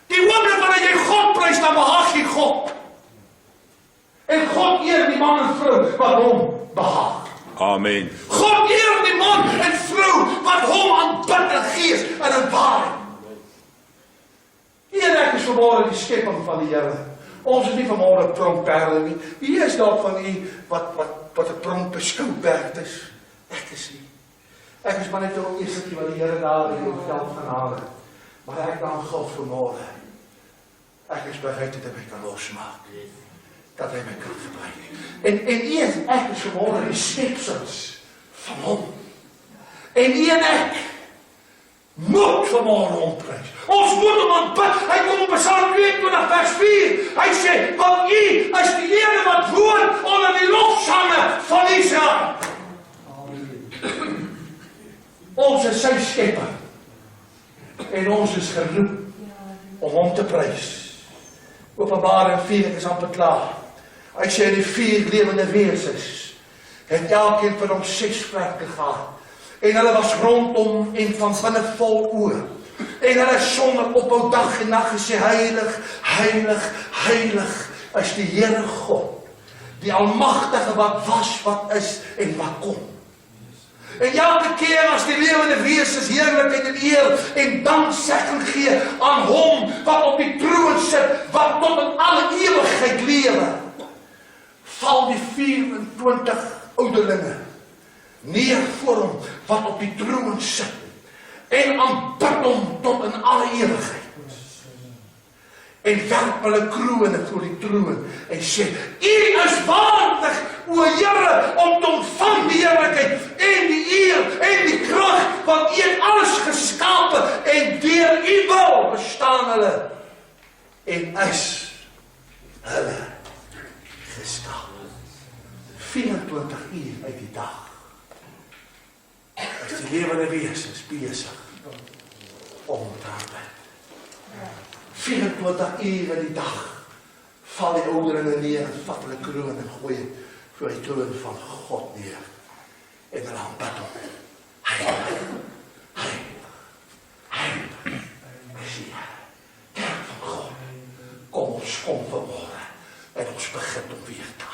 Die oomblik wanneer jy God prys, dan behaag jy God. En God eer die man en vrou wat hom behaag. Amen. God eer die man en vrou wat hom aanbid in gees en in waarheid. Hier ek is vanmôre die skepping van die Here. Ons is nie vanmôre pronkperle nie. Wie is daar van u wat 'n pronkbeskouberg is? Ek is nie. Ek is maar net 'n eerste wat die Here daar in die veld gaan haal. Maar ek dank God vanmôre. Ek is bereid dat hy my kan losmaak. Dat hy my kan gebruik. En ek is vanmôre die skepsels van hom. En ek moet vanmôre hom prys. Ons moet hom aanbid. Hy kom op Psalm 22 38 vers 4. Hy sê, want U is die Here wat woon onder die lofsange van Israel. Ons is sy skepper. En ons is geroep om hom te prys. Openbaring 4, ek is amper klaar. Hy sê die 4 lewende wesens het elkeen van hom 6 vlerke gehad. En hulle was rondom en van binne vol oë. En hulle sonder ophou dag en nag gesê, heilig, heilig, heilig is die Here God, die almagtige wat was, wat is en wat kom. En elke keer as die lewende wesens heerlikheid en eer en danksegging gee aan hom wat op die troon sit, wat tot in alle ewigheid lewe, val die 24 ouderlinge neer voor hom wat op die troon sit en aanbid hom tot in alle ewigheid. En werp hulle kroone voor die troon en sê, U is waardig, o Here, om te ontvang die heerlikheid en die eer en die krag, want U het alles geskape en deur U wil bestaan hulle en is hulle geskape. 24 uur uit die dag is die lewende wesens besig om te arbeid. 24 uur in die dag val die ouderlinge neer en vat hulle kroon en gooi voor die troon van God neer. En hulle aanbid hom. Heilig, heilig, heilig is die Kerk van God. Kom ons kom vanmorgen en ons begin om weer te aanbid.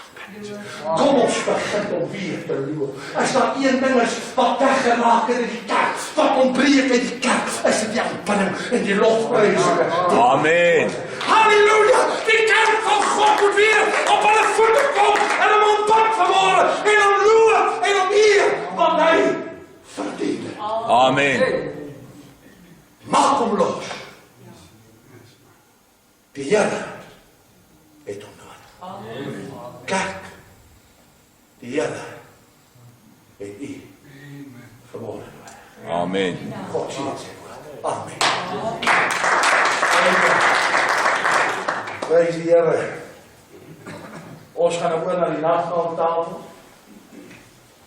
Kom ons begin om weer te loop. As daar een ding is wat weggeraak in die kerk, wat ontbreek in die kerk, is dit die aanbidding en die lofprysing. Amen. Halleluja! Die kerk van God moet weer op hulle voete kom en hom aanbid vanmorgen en hom loof en hom eer, want hy verdien het. Amen. Maak hom los. Die Here het hom nodig. Kerk, die Here het U vanmorgen nodig. Amen. God sien sy woord. Amen. Prys die Here. Ons gaan nou oor na die nagmaaltafel.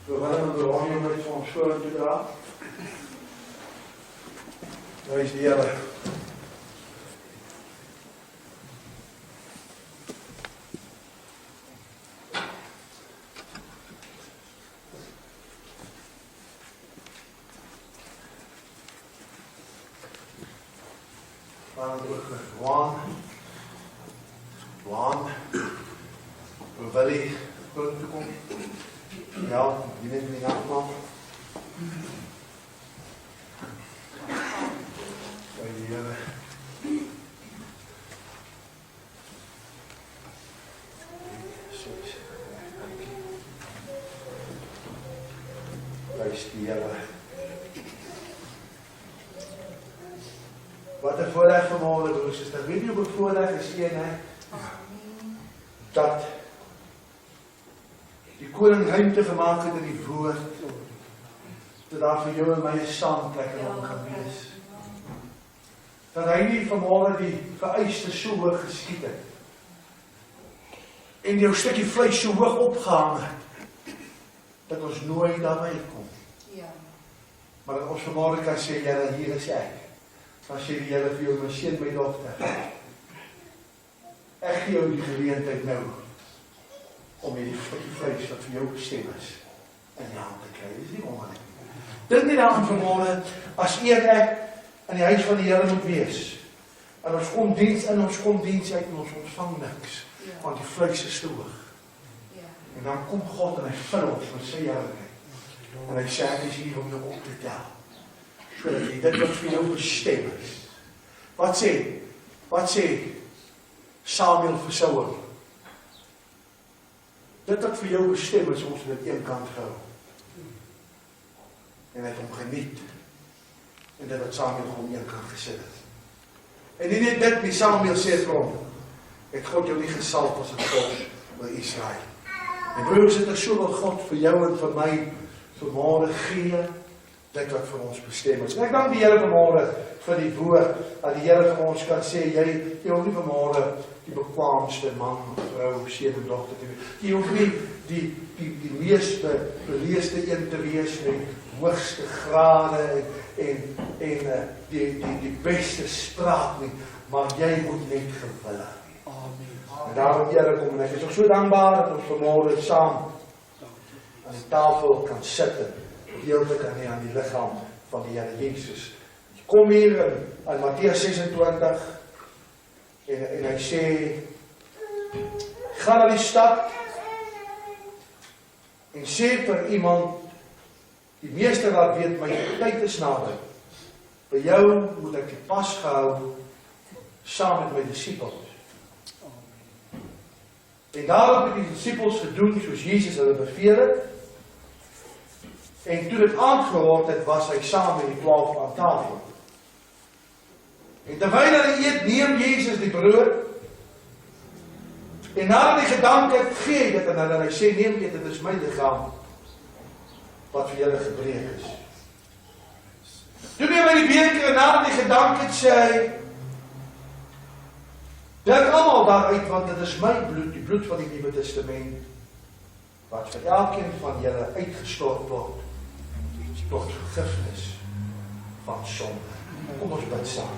We willen een bewoning met van ons voor te dra. Prys die Here. Gaan terug met Juan. Wil jy terug te kom? Ja, die neem die nagmaal. By die Here. Prys die Here. Wat 'n voorreg vanmôre, broers en susters. Weet jy hoe bevoorreg is een, hè? Dat die koning ruimte gemaak het in die woord, dat daar vir jou en my 'n saamtrek kan wees. Dat hy nie vanmôre die vereiste so hoog geskiet het en jou stukkie vleis so hoog opgehang het, dat ons nooit daarby kom. Maar dat ons vanmôre kan sê, Here, hier is ek. Dan sê die Here vir jou, my seun, my dogter, ek gee jou die geleentheid nou om hierdie vleis wat vir jou bestem is in die hand te kry. Dis nie wonderlik. Dink nie daaraan vanmôre, as ek in die huis van die Here moet wees, en ons kom diens in, ons kom diens uit, en ons ontvang niks, want die vleis is te hoog. En dan kom God en hy vul ons met sy heerlikheid. En hy sê, ek is hier om jou op te tel. Sodat jy dit wat vir jou bestem is. Wat sê Samuel vir Saul? Dit wat vir jou bestem is, ons het dit een kant gehou. En hy het hom geniet. En dit wat Samuel hom een kant gesit het. En nie net dit, die Samuel sê vir hom, het God jou nie gesalf as het volk by Israel. En broers, het is so wat God vir jou en vir my vanmôre gee, dit wat vir ons bestem is. En ek dank die Here vanmôre vir die woord, dat die Here vir ons kan sê, jy hoef nie vanmôre die bekwaamste man, vrou, seun en dogter te wees. Jy hoef nie die meeste beleesde een te wees, met hoogste grade en die beste spraak nie, maar jy moet net gewillig wees. En daarom Here kom, en ek is ook so dankbaar dat ons vanmôre saam aan die tafel kan sit en deel te kan hê aan die liggaam van die Here Jesus. Kom hier in Matteus 26 en hy sê, ga na die stad en sê vir iemand, die meester wat weet, my tyd is naby. By jou moet ek die pas gehou saam met my disippels. En daarop het die disippels gedoen soos Jesus hulle beveel het. En toe dit aand geword het, was hy saam met die 12 aan tafel. En terwyl hulle eet, neem Jesus die brood. En nadat hy gedank het, gee hy dit aan hulle. En hy sê, neem dit, dit is my liggaam wat vir julle gebreek is. Toe neem hy die beker en nadat hy gedank het, sê hy, drink almal daaruit, want dit is my bloed, die bloed van die Nuwe Testament, wat vir elkeen van julle uitgestort word, tot vergifnis van sonde. Kom ons bid saam.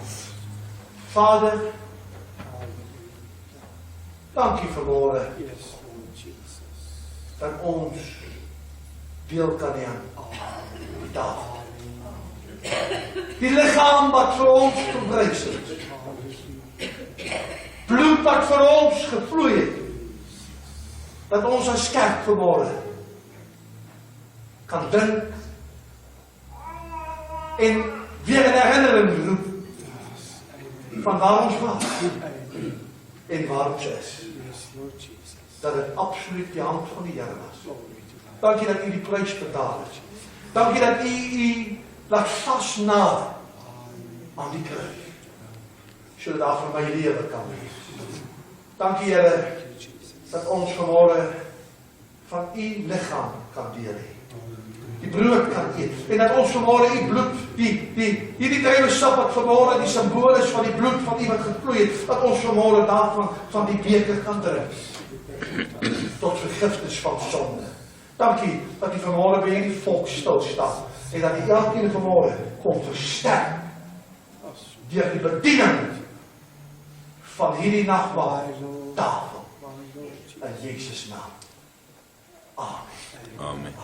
Vader, dankie vanmôre dat ons deel kan hê aan die tafel. Die liggaam wat vir ons gebrys het. Bloed wat vir ons gevloei het. Dat ons as kerk vanmôre kan drink en weer in herinnering roep van waar ons was en waar ons is. Dat het absoluut die hand van die Here was. Dankie dat u die prys betaal het. Dankie dat u laat vasnaal aan die kruis, sodat daar vir my lewe kan wees. Dankie Here dat ons vanmôre van u liggaam kan deel hê. Die brood kan eet. En dat ons vanmôre u bloed, hierdie druiwesap wat vanmôre die simbool is van die bloed van u wat gevloei het, dat ons vanmôre daarvan van die beker kan drink. Tot vergifnis van sonde. Dankie dat u vanmôre by hierdie volk stil staan. En dat u elkeen vanmôre kom versterk deur die bediening van hierdie nagmaal tafel. In Jesus naam. Amen. Amen.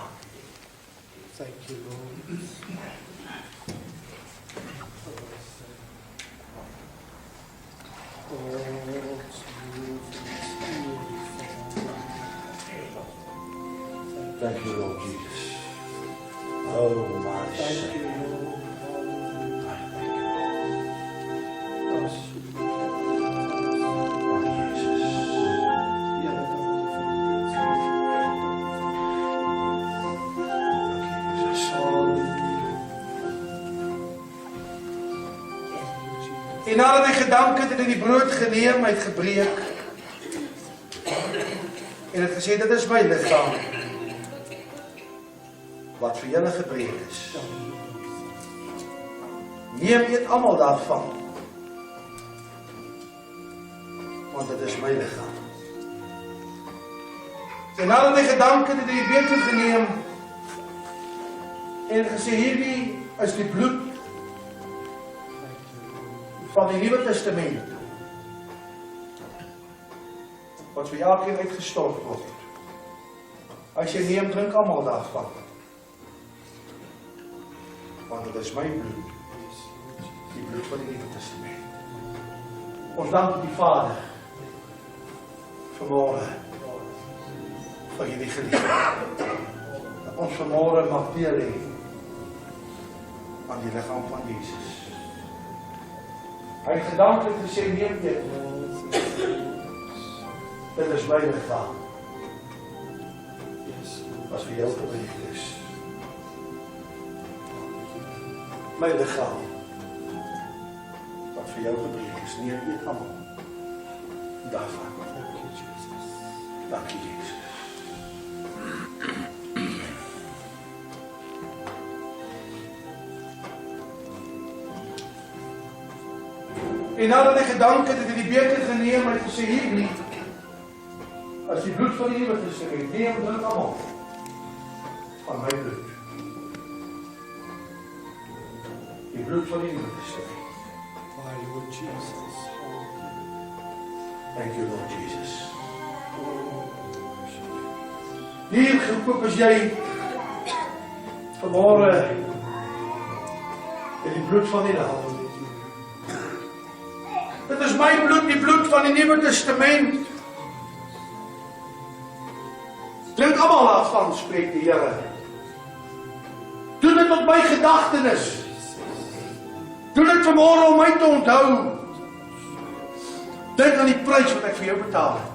Thank you, Lord. Thank you, Lord Jesus. Oh, my Thank you, Savior. Lord. En nadat hy gedank het, het hy die brood geneem, hy het gebreek. En het gesê, dit is my liggaam, wat vir julle gebreek is. Neem eet almal daarvan, want dit is my liggaam. En nadat hy gedank het, het hy die beker geneem, en gesê, hierdie is die bloed van die Nuwe Testament, wat vir elkeen uitgestort word. As jy neem, drink almal daarvan, want dit is my bloed, die bloed van die Nuwe Testament. Ons dank die Vader vanmôre vir hierdie geleentheid, dat ons vanmôre mag deel hê aan die liggaam van Jesus. Hy het gedank en gesê, neem dit. Dit is my liggaam, wat vir jou gebreek is. My liggaam, wat vir jou gebreek is. Neem dit almal daarvan. Dankie Jesus. En nadat hy gedank het, het hy die beker geneem en gesê, hierdie, as die bloed van die ewig is, neem drink almal van my bloed. Die bloed van die ewig is. My Lord Jesus. Thank you, Lord Jesus. Hier gekoop is jy vanmôre in die bloed van die Lam. Dit is my bloed, die bloed van die Nuwe Testament. Drink almal daarvan, spreek die Here. Doen dit tot my gedagtenis. Doen dit vanmôre om my te onthou. Dink aan die prys wat ek vir jou betaal het.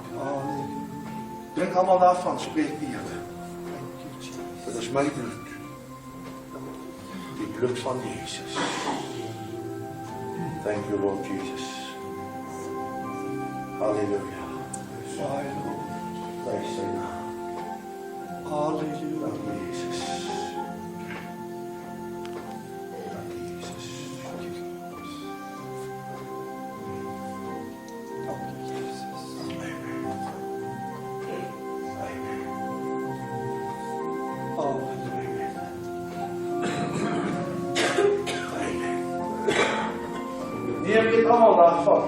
Drink almal daarvan, spreek die Here. Dit is my bloed. Die bloed van Jesus. Thank you, Lord Jesus. Halleluja. My Lord. Prys sy naam. Halleluja. Dank u, Jesus. Dank u, Jesus. Neem dit allemaal daarvan.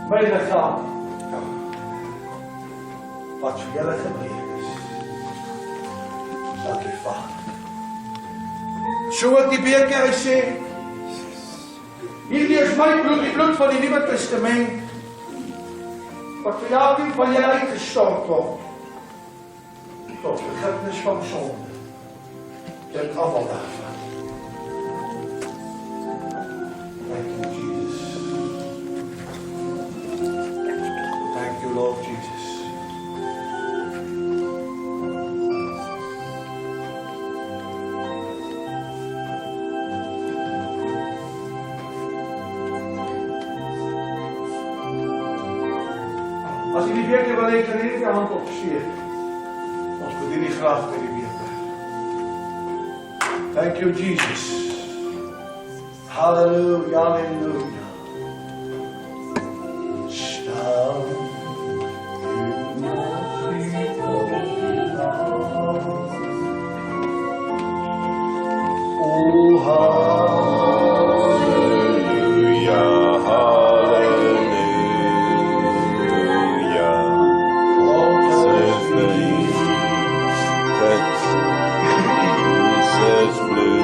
My liggaam, wat vir julle gebreek is. Dank u, Vader. So ook die beker, hy sê, hierdie is my bloed, die bloed van die Nuwe Testament, wat vir elkeen van julle uitgestort word, tot vergifnis van sonde. Drink almal daarvan. Thank you, Jesus. Thank you, Lord Jesus. As jy die beker wil hê, kan jy net jou hand opsteek. Ons bedien die graag met die beker. Thank you, Jesus. Hallelujah, hallelujah. Staan in the street of love. Oh, Hallelujah, hallelujah. Says the that Jesus blue.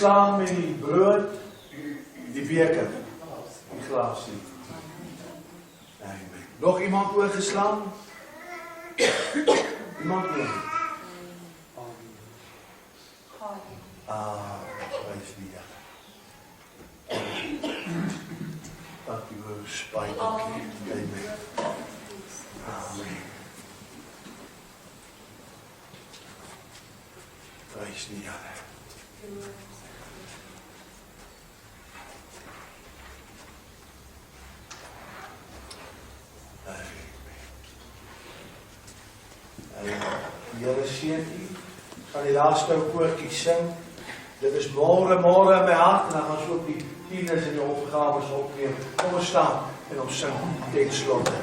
oorgeslaan met die brood, die beker, die glasie. Amen. Nog iemand oorgeslaan? Iemand oor? Prys die Here. Dankie vir uw spijt. Amen. Amen. Prys die Here. Die Here seën u. Gaan die laaste koortjie sing. Dit is môre in my hart, en dan gaan ons ook die tieners en die opgaves opneem. Kom ons staan en ons sing ten slotte.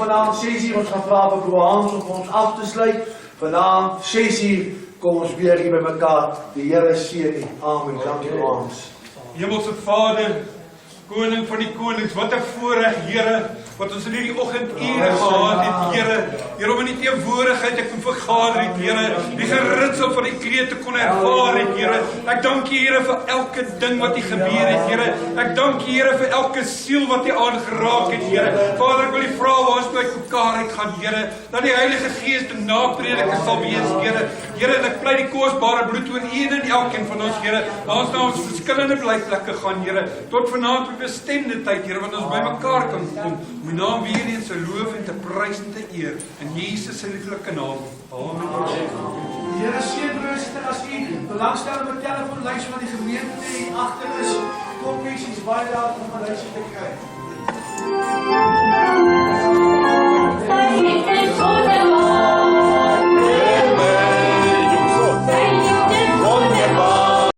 Vanavond 6 uur, ons gaan vragen voor Hans om ons af te sluiten. Vanavond 6 uur, kom ons weer hier bij elkaar. De Here seën u. Amen. Dank u, Hans. Hemelse Vader, Koning van die konings, wat 'n voorreg, Here, wat ons in hierdie oggendure gehad het, Here. Here, om in die teenwoordigheid te kon vergader het, Here. Die geritsel van die krete kon ervaar het, Here. Ek dank U, Here, vir elke ding wat hier gebeur het, Here. Ek dank U, Here, vir elke siel wat U aangeraak het, Here. Vader, ek wil U vra waar ons uit mekaar uit gaan, Here, dat die Heilige Gees die naprediker sal wees, Here. Here, en ek pleit die kosbare bloed oor een en elkeen van ons, Here. Waar ons na ons verskillende blyplekke gaan, Here. Tot vanaand op bestemde tyd, Here, want ons by mekaar kan kom. Om U naam weer eens te loof en te prys en te eer. In Jesus se lieflike naam. Amen. Die Here seën rustig as u belangstelling met telefoonlys van die gemeente hier agter is. Kom messies baie daar om 'n lysie te kry.